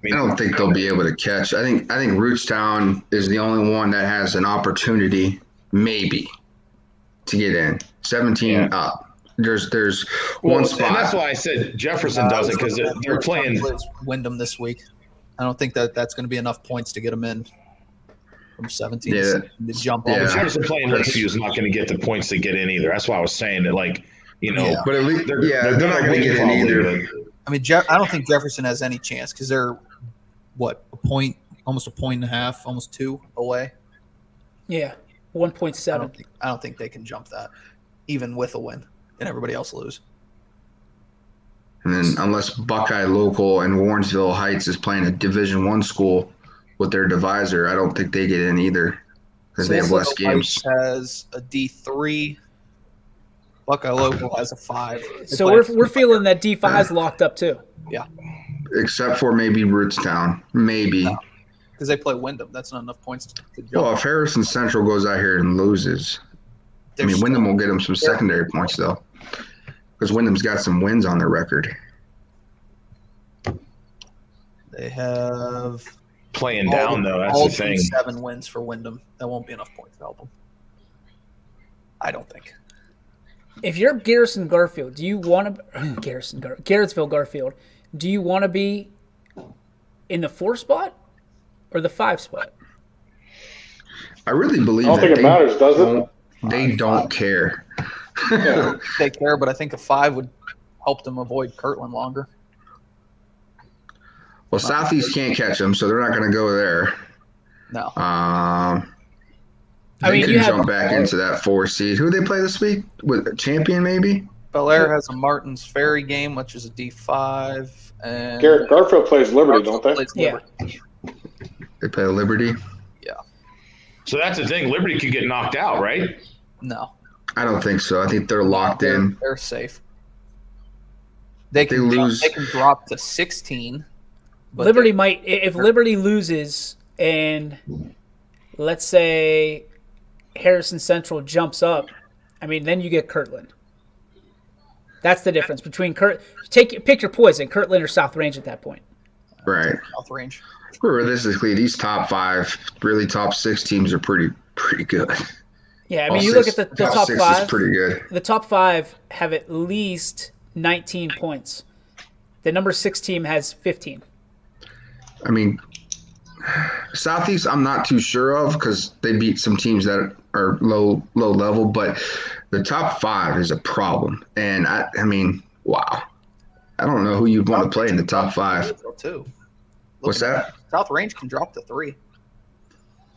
I don't think they'll be able to catch. I think Rootstown is the only one that has an opportunity, maybe, to get in. 17 up. There's one spot. And that's why I said Jefferson doesn't, because they're playing Wyndham this week. I don't think that's going to be enough points to get them in from 17 Yeah. to jump Well, on. Jefferson playing Lakeview is not going to get the points to get in either. That's why I was saying that, like, But at least, they're not going to get in either. I mean, I don't think Jefferson has any chance because they're almost a point and a half, almost 2 away. Yeah, 1.7. I don't think they can jump that, even with a win, and everybody else lose. And then unless Buckeye Local and Warrensville Heights is playing a Division I school with their divisor, I don't think they get in either because they have less games. Heights has a D3. Buckeye Local has a 5. So we're feeling that D5 is locked up too. Yeah. Except for maybe Rootstown. Maybe. Because they play Wyndham. That's not enough points to jump. Well, if Harrison Central goes out here and loses, Wyndham will get them some secondary points, though. Because Wyndham's got some wins on their record. They have... Playing down, though. That's the thing. 7 wins for Wyndham. That won't be enough points to help them. I don't think. If you're Garrison Garfield, do you want to... Garrettsville Garfield, do you want to be in the 4 spot or the 5 spot? I really believe I don't think it matters, does it? They don't care. Yeah, they care, but I think a 5 would help them avoid Kirtland longer. Well, Southeast can't catch them, so they're not going to go there. No. They could jump back into that 4 seed. Who do they play this week? With Champion, maybe? Bel Air has a Martins Ferry game, which is a D5. And Garfield plays Liberty, don't they? Yeah. They play Liberty? Yeah. So that's the thing. Liberty could get knocked out, right? No. I don't think so. I think they're locked in. They're safe. They can lose. They can drop to 16. But Liberty might, if Liberty loses and let's say Harrison Central jumps up, I mean, then you get Kirtland. That's the difference between pick your poison, Kirtland or South Range at that point. Right. South Range. Realistically, these top 5, really top 6 teams are pretty good. Yeah, I mean, you look at the top 6 5. is pretty good. The top 5 have at least 19 points. The number 6 team has 15. I mean, Southeast, I'm not too sure of because they beat some teams that are low level, but the top 5 is a problem. And I mean, wow. I don't know who you'd want to play in the top 5. Too. What's that? South Range can drop to 3.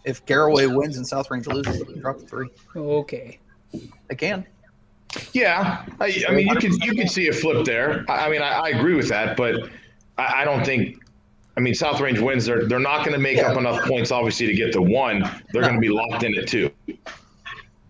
If Garraway wins and South Range loses, they can drop to 3. Okay. They can. Yeah. I mean, you can see a flip there. I mean, I agree with that, but I don't think. I mean, South Range wins. They're not going to make up enough points, obviously, to get the 1. They're going to be locked in at 2.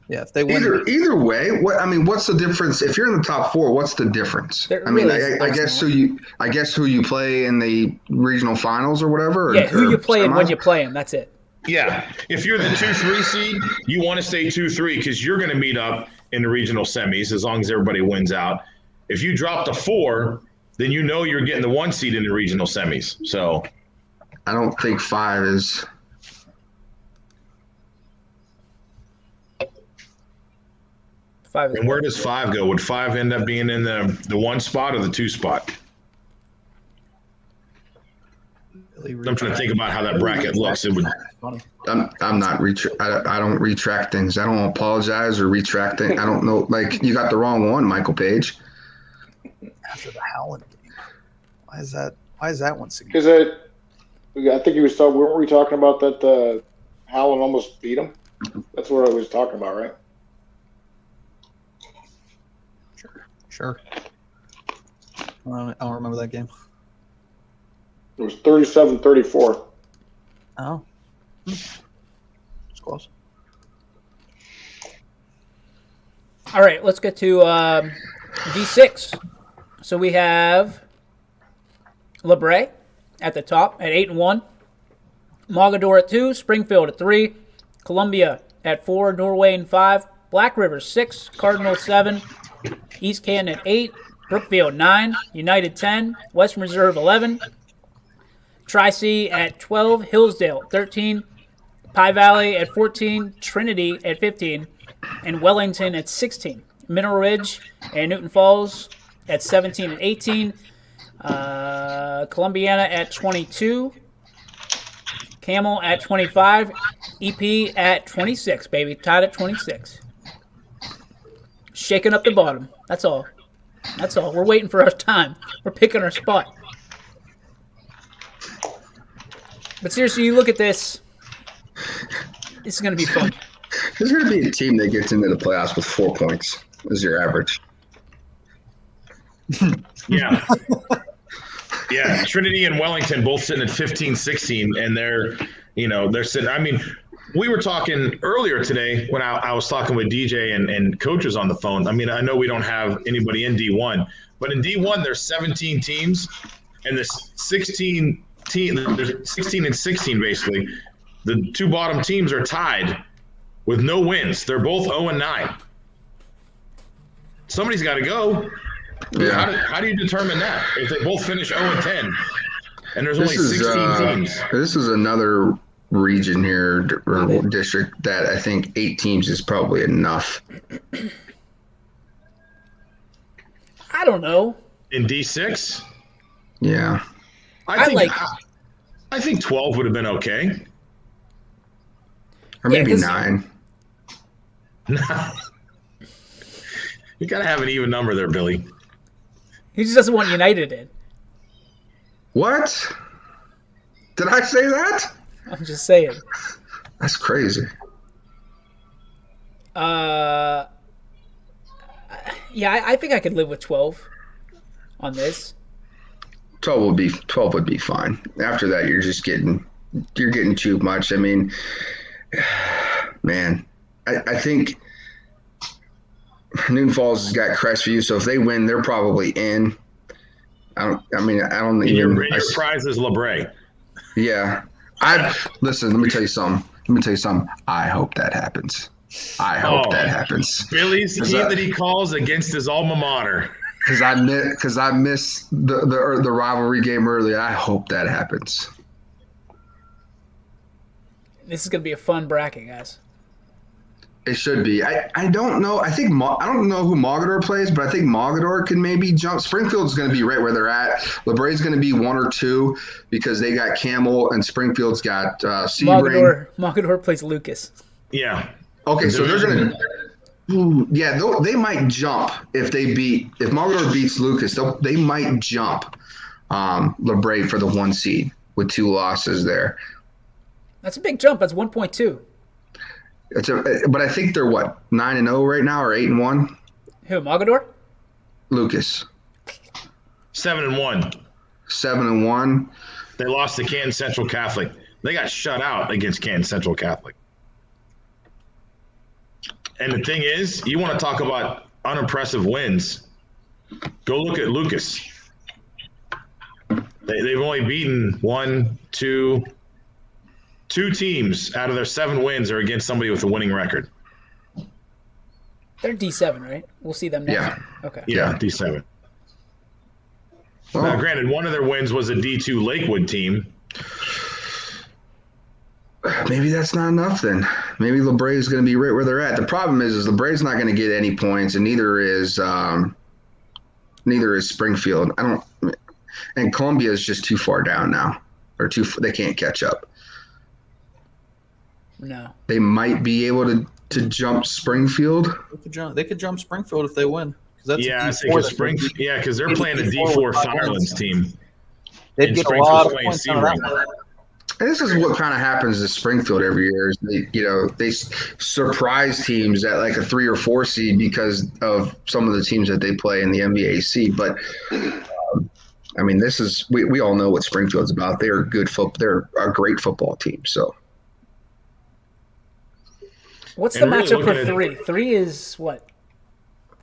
Yeah, if they win. Either way, what's the difference? If you're in the top 4, what's the difference? I guess who you play in the regional finals or whatever. Yeah, who you play and when you play them. That's it. Yeah, if you're the 2-3 seed, you want to stay 2-3 because you're going to meet up in the regional semis as long as everybody wins out. If you drop to 4, then you know you're getting the 1 seed in the regional semis. So I don't think 5 is. And where does 5 go? Would 5 end up being in the 1 spot or the 2 spot? I'm trying to think about how that bracket looks. It would. I'm not I don't retract things. I don't apologize or retract things. I don't know. Like, you got the wrong one, Michael Page. After the Howland game, why is that one significant? Because I think he was talking. Weren't we talking about that? Howland almost beat him. That's what I was talking about, right? Sure. I don't remember that game. It was 37-34. Oh. It's close. All right, let's get to D6. So we have LeBray at the top at 8-1. Mogador at 2. Springfield at 3. Columbia at 4. Norway and 5. Black River 6. Cardinal 7. East Canton at 8. Brookfield 9. United 10. Western Reserve 11. Tri-C at 12. Hillsdale 13. Pie Valley at 14. Trinity at 15. And Wellington at 16. Mineral Ridge and Newton Falls at 17 and 18. Columbiana at 22. Camel at 25. EP at 26, baby. Tied at 26. Shaking up the bottom. That's all. That's all. We're waiting for our time. We're picking our spot. But seriously, you look at this. This is going to be fun. There's going to be a team that gets into the playoffs with 4 points as your average. Yeah. Yeah. Trinity and Wellington both sitting at 15-16, and they're sitting. I mean, we were talking earlier today when I was talking with DJ and coaches on the phone. I mean, I know we don't have anybody in D1, but in D1 there's 17 teams, and there's 16 and 16 basically. The two bottom teams are tied with no wins. They're both 0-9. Somebody's got to go. Yeah. How do you determine that? If they both finish 0-10 and there's only 16 teams. This is another region here or district that I think 8 teams is probably enough. I don't know. In D6? Yeah. I think 12 would have been okay. Or maybe 9. You got to have an even number there, Billy. He just doesn't want United in. What? Did I say that? I'm just saying. That's crazy. Yeah, I think I could live with 12 on this. 12 would be fine. After that, you're getting too much. I mean, man, I think Newton Falls has got Crestview, so if they win, they're probably in. I don't even. Your prize is LeBray. Yeah, listen. Let me tell you something. I hope that happens. I hope that happens. Billy's team that he calls against his alma mater. Because I missed the rivalry game earlier. I hope that happens. This is gonna be a fun bracket, guys. It should be. I don't know. I don't know who Mogador plays, but I think Mogador can maybe jump. Springfield's going to be right where they're at. LeBray's going to be 1 or 2 because they got Camel and Springfield's got Sebring. Mogador plays Lucas. Yeah. Okay, so they're going to. Yeah, they might jump if Mogador beats Lucas. They might jump LeBray for the 1 seed with 2 losses there. That's a big jump. That's 1.2. But I think they're 9-0 right now or 8-1. Who, Mogador? Lucas. 7-1. 7-1. They lost to Canton Central Catholic. They got shut out against Canton Central Catholic. And the thing is, you want to talk about unimpressive wins. Go look at Lucas. They've only beaten 2 teams out of their 7 wins are against somebody with a winning record. They're D7, right? We'll see them next. Yeah. Okay. Yeah, D7. Well, now, granted, one of their wins was a D2 Lakewood team. Maybe that's not enough then. Maybe LeBray is going to be right where they're at. The problem is LeBray's not going to get any points, and neither is Springfield. And Columbia is just too far down now, they can't catch up. No. They might be able to jump Springfield. They could jump Springfield if they win. Because they're playing a D4 Firelands team. They'd get a lot of points out of that. And this is what kind of happens to Springfield every year. Is they surprise teams at like a 3 or 4 seed because of some of the teams that they play in the MVAC. But I mean, this is we all know what Springfield's about. They're good They're a great football team. So. What's the matchup for 3? 3 is what?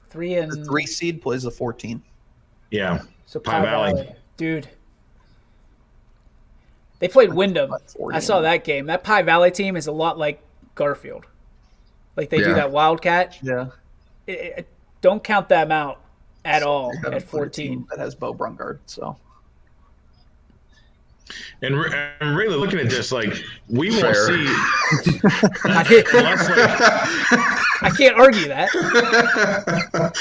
3 and the 3 seed plays the 14. Yeah. So Pie Valley. Dude. They played Wyndham. Like 40 I saw and- that game. That Pie Valley team is a lot like Garfield. Like they do Yeah. that Wildcat. Yeah. Don't count them out at all They haven't at played a team 14. that has Bo Brungard, so. And really looking at this, like we won't Fair. see. I can't argue that.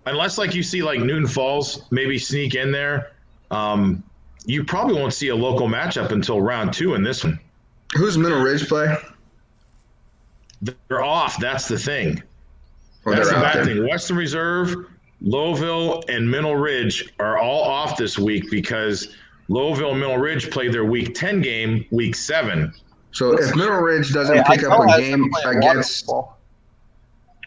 Unless like you see like Newton Falls maybe sneak in there, you probably won't see a local matchup until round 2 in this one. Who's Middle Ridge play? They're off. That's the thing. Or That's they're the out bad there? thing. Western Reserve, Lowville, and Middle Ridge are all off this week because Lowville and Middle Ridge played their Week 10 game, Week 7. So if Middle Ridge doesn't Hey, pick up Itel a has game them playing against, Waterloo.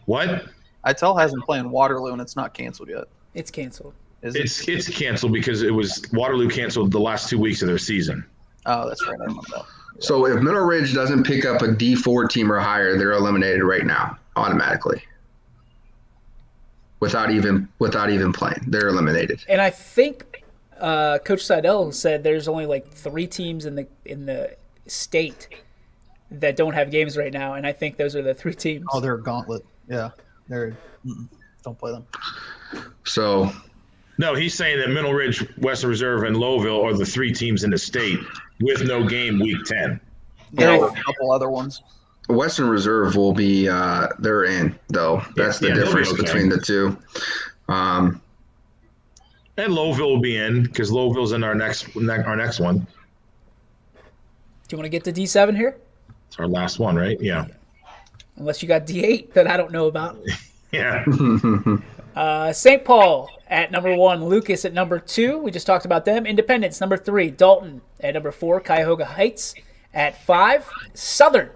What? Itel has them playing Waterloo, and it's not canceled yet. It's canceled. Is it? It's canceled because it was Waterloo canceled the last 2 weeks of their season. Oh, that's right. I remember that. so if Middle Ridge doesn't pick up a D4 team or higher, they're eliminated right now automatically. Without even playing, they're eliminated. And I think Coach Seidel said there's only like 3 teams in the state that don't have games right now, and I think those are the 3 teams. Oh, they're a gauntlet. Yeah. Don't play them. So No, he's saying that Middle Ridge, Western Reserve, and Lowville are the 3 teams in the state with no game Week 10. There are a couple other ones. Western Reserve will be they're in though. That's the Yeah, they'll be difference okay. between the two. And Lowville will be in because Lowville's in our next one. Do you want to get to D7 here? It's our last one, right? Yeah. Unless you got D8 that I don't know about. Yeah. St. Paul at number 1, Lucas at number 2. We just talked about them. Independence, number 3. Dalton at number 4. Cuyahoga Heights at 5. Southern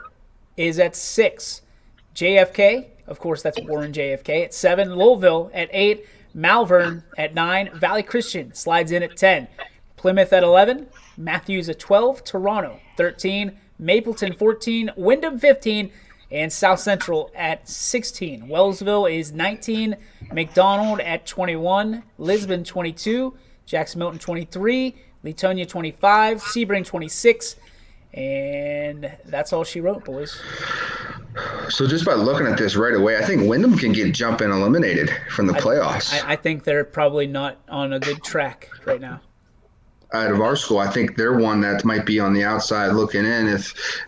is at 6. JFK, of course, that's Warren JFK, at 7. Louisville at 8. Malvern at 9. Valley Christian slides in at 10. Plymouth at 11. Matthews at 12. Toronto 13. Mapleton 14. Wyndham 15. And South Central at 16. Wellsville is 19. McDonald at 21. Lisbon 22. Jackson Milton 23. Leetonia 25. Sebring 26. And that's all she wrote, boys. So just by looking at this right away, I think Wyndham can get jump and eliminated from the playoffs. I think they're probably not on a good track right now. Out of our school, I think they're one that might be on the outside looking in.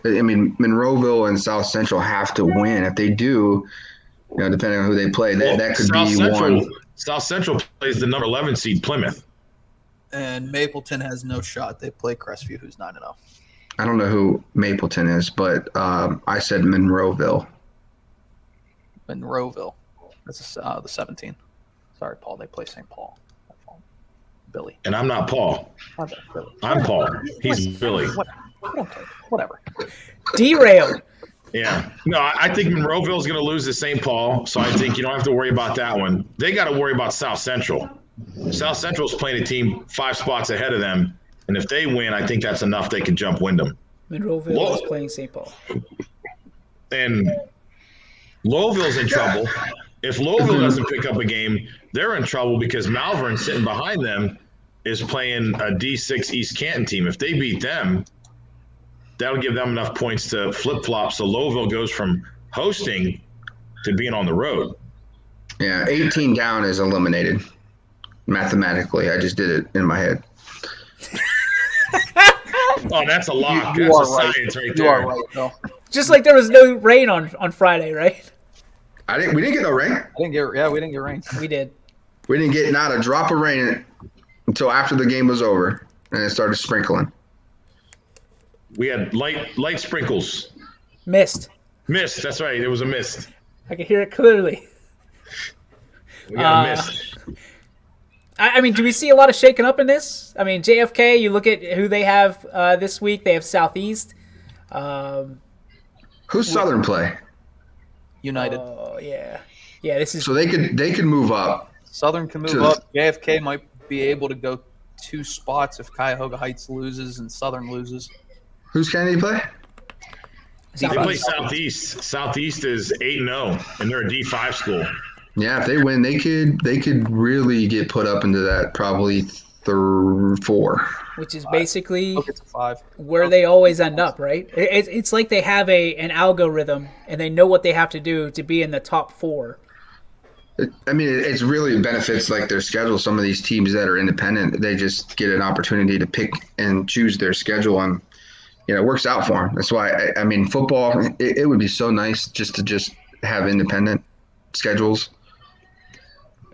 Monroeville and South Central have to win. If they do, depending on who they play, that could be one. South Central plays the number 11 seed Plymouth. And Mapleton has no shot. They play Crestview, who's 9-0. I don't know who Mapleton is, but I said Monroeville. Monroeville. That's the 17. Sorry, Paul. They play St. Paul. Billy. And I'm not Paul. I'm Paul. He's Billy. Whatever. Derailed. Yeah. No, I think Monroeville's going to lose to St. Paul, so I think you don't have to worry about that one. They got to worry about South Central. South Central's playing a team 5 spots ahead of them, and if they win, I think that's enough they can jump Wyndham. Monroeville is playing St. Paul. And Lowville's in trouble. If Lowville doesn't pick up a game, they're in trouble because Malvern sitting behind them is playing a D6 East Canton team. If they beat them, that'll give them enough points to flip-flop. So Lowville goes from hosting to being on the road. Yeah, 18 down is eliminated mathematically. I just did it in my head. Oh, that's a lock. You That's are a right. science right You there. are right, Bill. Just like there was no rain on Friday, right? We didn't get no rain. We didn't get rain. We did. We didn't get not a drop of rain until after the game was over, and it started sprinkling. We had light sprinkles. Mist. Mist, that's right. It was a mist. I can hear it clearly. We got a mist. I mean, do we see a lot of shaking up in this? I mean, JFK, you look at who they have this week. They have Southeast. Who's Southern play? United. Oh, yeah. Yeah, this is... So they could move up. Southern can move up. JFK might be able to go 2 spots if Cuyahoga Heights loses and Southern loses. Who's Kennedy play? They play Southeast. Southeast is 8-0, and they're a D5 school. Yeah, if they win, they could really get put up into that probably 4. Which is basically Look, it's a 5. where they always end up, right? It's like they have an algorithm and they know what they have to do to be in the top 4. I mean, it's really benefits like their schedule. Some of these teams that are independent, they just get an opportunity to pick and choose their schedule, and it works out for them. That's why I mean, football. It would be so nice just to have independent schedules.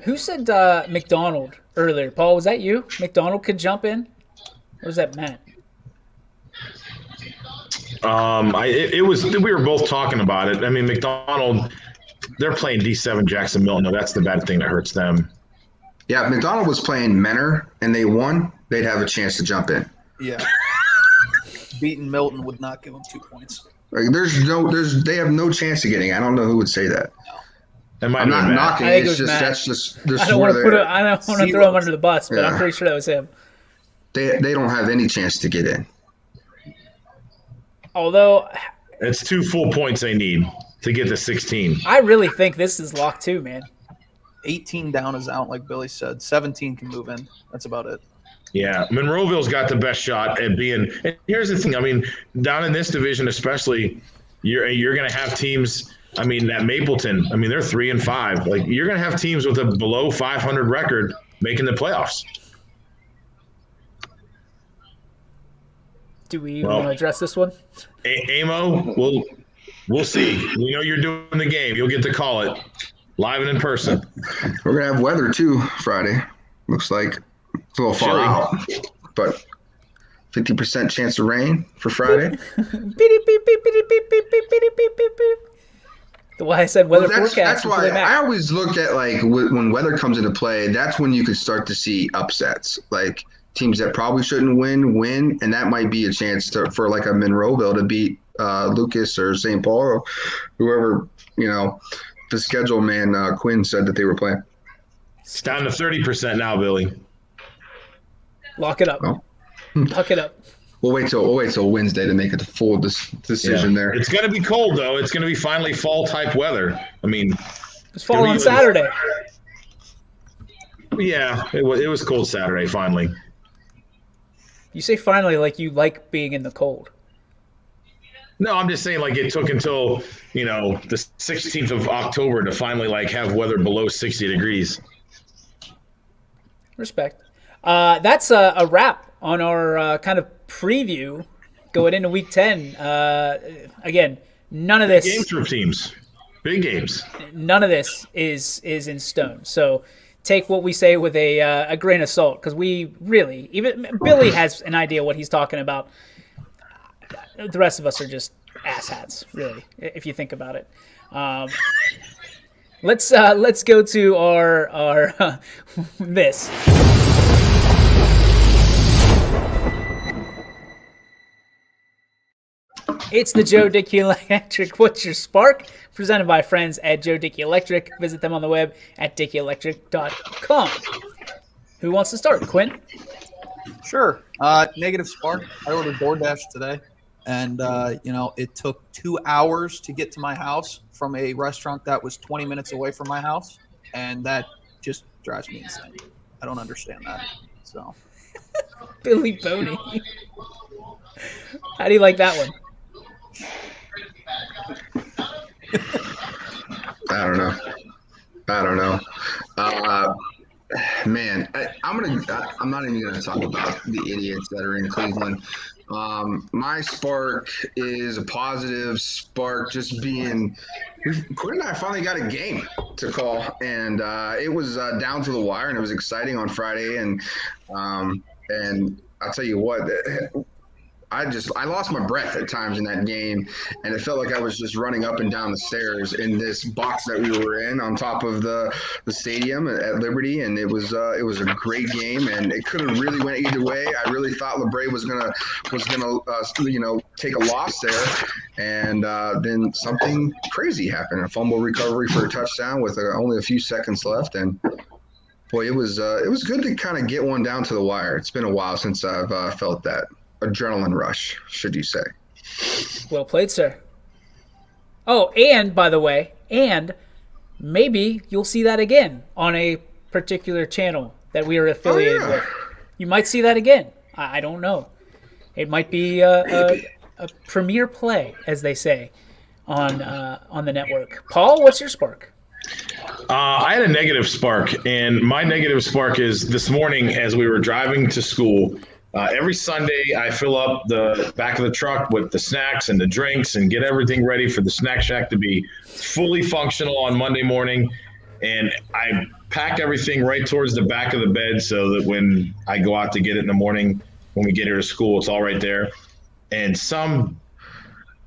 Who said McDonald earlier? Paul, was that you? McDonald could jump in, or was that Matt? It was. We were both talking about it. I mean, McDonald. They're playing D7 Jackson Milton. No, that's the bad thing that hurts them. Yeah, if McDonald was playing Menor and they won, they'd have a chance to jump in. Yeah. Beating Milton would not give them 2 points. Like they have no chance of getting. I don't know who would say that. I'm not knocking. I think It's it was just Matt. that's just. I don't want to throw him under the bus, but I'm pretty sure that was him. They don't have any chance to get in. Although it's 2 full points they need to get to 16. I really think this is locked too, man. 18 down is out, like Billy said. 17 can move in. That's about it. Yeah, Monroeville's got the best shot at being. And here's the thing. I mean, down in this division, especially, you're going to have teams. I mean, at Mapleton, I mean, they're 3-5. Like, you're going to have teams with a below 500 record making the playoffs. Do we want to address this one? Amo, we'll see. We know you're doing the game. You'll get to call it live and in person. We're going to have weather, too, Friday. Looks like it's a little far out, but 50% chance of rain for Friday. The way I said weather forecast. That's why I always look at, like, when weather comes into play, that's when you can start to see upsets. Like, teams that probably shouldn't win, and that might be a chance for like a Monroeville to beat Lucas or St. Paul or whoever, the schedule man Quinn said that they were playing. It's down to 30% now, Billy. Lock it up. Oh. Lock it up. We'll wait till Wednesday to make a full decision there. It's going to be cold, though. It's going to be finally fall-type weather. I mean, it's fall on Saturday. Yeah, it was cold Saturday, finally. You say finally like you like being in the cold. No, I'm just saying, like, it took until, the 16th of October to finally, like, have weather below 60 degrees. Respect. That's a wrap on our kind of preview going into Week 10. Again, none of this... Games for teams. Big games. None of this is in stone. So take what we say with a grain of salt, because we really... Even Billy has an idea what he's talking about. The rest of us are just asshats, really, if you think about it. Let's go to our this. It's the Joe Dickey Electric What's Your Spark? Presented by friends at Joe Dickey Electric. Visit them on the web at dickieelectric.com. Who wants to start? Quinn? Sure. Negative spark. I ordered DoorDash today, and it took 2 hours to get to my house from a restaurant that was 20 minutes away from my house, and that just drives me insane. I don't understand that. So, Billy Boney. How do you like that one? I don't know. Man, I'm not even gonna talk about the idiots that are in Cleveland. My spark is a positive spark. Just being, Quinn and I finally got a game to call, and it was down to the wire, and it was exciting on Friday. And I'll tell you what. I lost my breath at times in that game, and it felt like I was just running up and down the stairs in this box that we were in on top of the stadium at Liberty, and it was a great game, and it could have really went either way. I really thought LeBray was gonna take a loss there, and then something crazy happened, a fumble recovery for a touchdown with only a few seconds left, and boy, it was good to kind of get one down to the wire. It's been a while since I've felt that adrenaline rush, should you say. Well played, sir. Oh, and by the way, maybe you'll see that again on a particular channel that we are affiliated with. You might see that again. I don't know. It might be a premiere play, as they say, on the network. Paul, what's your spark? I had a negative spark, and my negative spark is this morning as we were driving to school. Every Sunday, I fill up the back of the truck with the snacks and the drinks and get everything ready for the snack shack to be fully functional on Monday morning. And I pack everything right towards the back of the bed so that when I go out to get it in the morning, when we get here to school, it's all right there. And some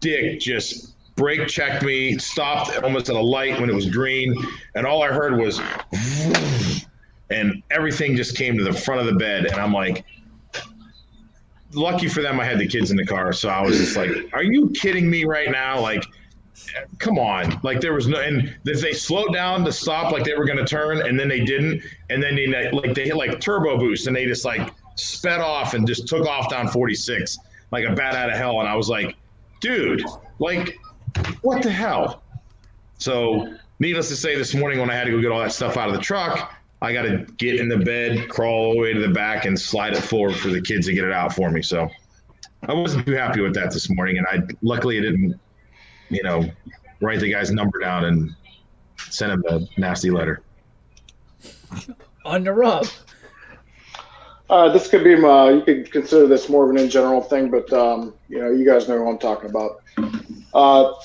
dick just brake checked me, stopped almost at a light when it was green, and all I heard was and everything just came to the front of the bed. And I'm like, lucky for them, I had the kids in the car. So I was just like, are you kidding me right now? Like, come on. Like, there was no, and they slowed down to stop like they were going to turn, and then they didn't. And then they hit like turbo boost, and they just like sped off and just took off down 46 like a bat out of hell. And I was like, dude, like, what the hell? So needless to say, this morning when I had to go get all that stuff out of the truck, I got to get in the bed, crawl all the way to the back, and slide it forward for the kids to get it out for me. So I wasn't too happy with that this morning, and luckily I didn't, write the guy's number down and send him a nasty letter. On the rub. This could be you could consider this more of an in general thing, but you guys know who I'm talking about.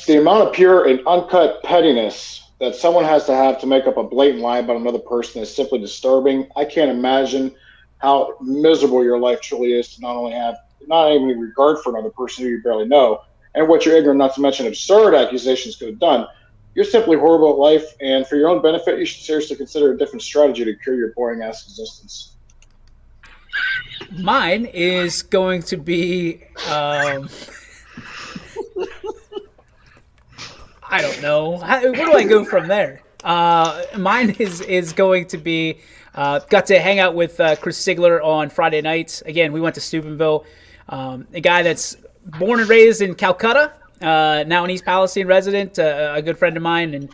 The amount of pure and uncut pettiness that someone has to make up a blatant lie about another person is simply disturbing. I can't imagine how miserable your life truly is to not even regard for another person who you barely know, and what you're ignorant, not to mention absurd accusations could have done. You're simply horrible at life, and for your own benefit, you should seriously consider a different strategy to cure your boring-ass existence. Mine is going to be, I don't know. Where do I go from there? Mine is going to be, got to hang out with Chris Sigler on Friday nights. Again, we went to Steubenville. A guy that's born and raised in Calcutta, now an East Palestine resident, a good friend of mine. And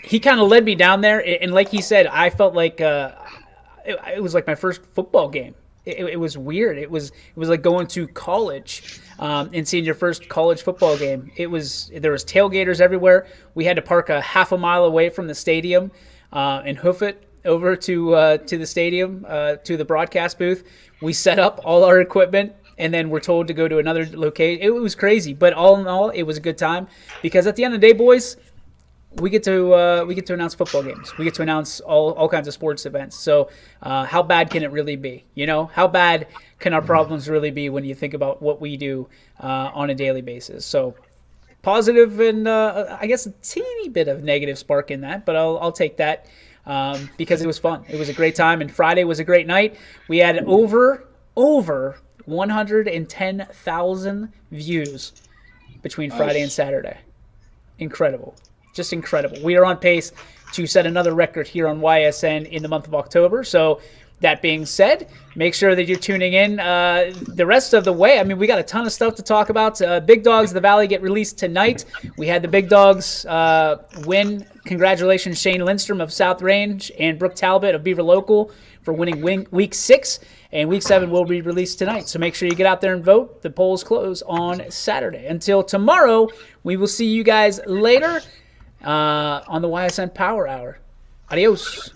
he kind of led me down there. And like he said, I felt like it was like my first football game. It was weird. It was like going to college and seeing your first college football game. There was tailgaters everywhere. We had to park a half a mile away from the stadium and hoof it over to the stadium, to the broadcast booth. We set up all our equipment, and then we're told to go to another location. It was crazy, but all in all, it was a good time because at the end of the day, boys, we get to announce football games. We get to announce all kinds of sports events. So how bad can it really be? How bad can our problems really be when you think about what we do on a daily basis? So positive and I guess a teeny bit of negative spark in that, but I'll take that because it was fun. It was a great time, and Friday was a great night. We had over 110,000 views between Friday and Saturday. Incredible. Just incredible. We are on pace to set another record here on YSN in the month of October. So that being said, make sure that you're tuning in the rest of the way. I mean, we got a ton of stuff to talk about. Big Dogs of the Valley get released tonight. We had the Big Dogs win. Congratulations, Shane Lindstrom of South Range and Brooke Talbot of Beaver Local for winning Week 6. And Week 7 will be released tonight. So make sure you get out there and vote. The polls close on Saturday. Until tomorrow, we will see you guys later on the Ysn Power Hour. Adios.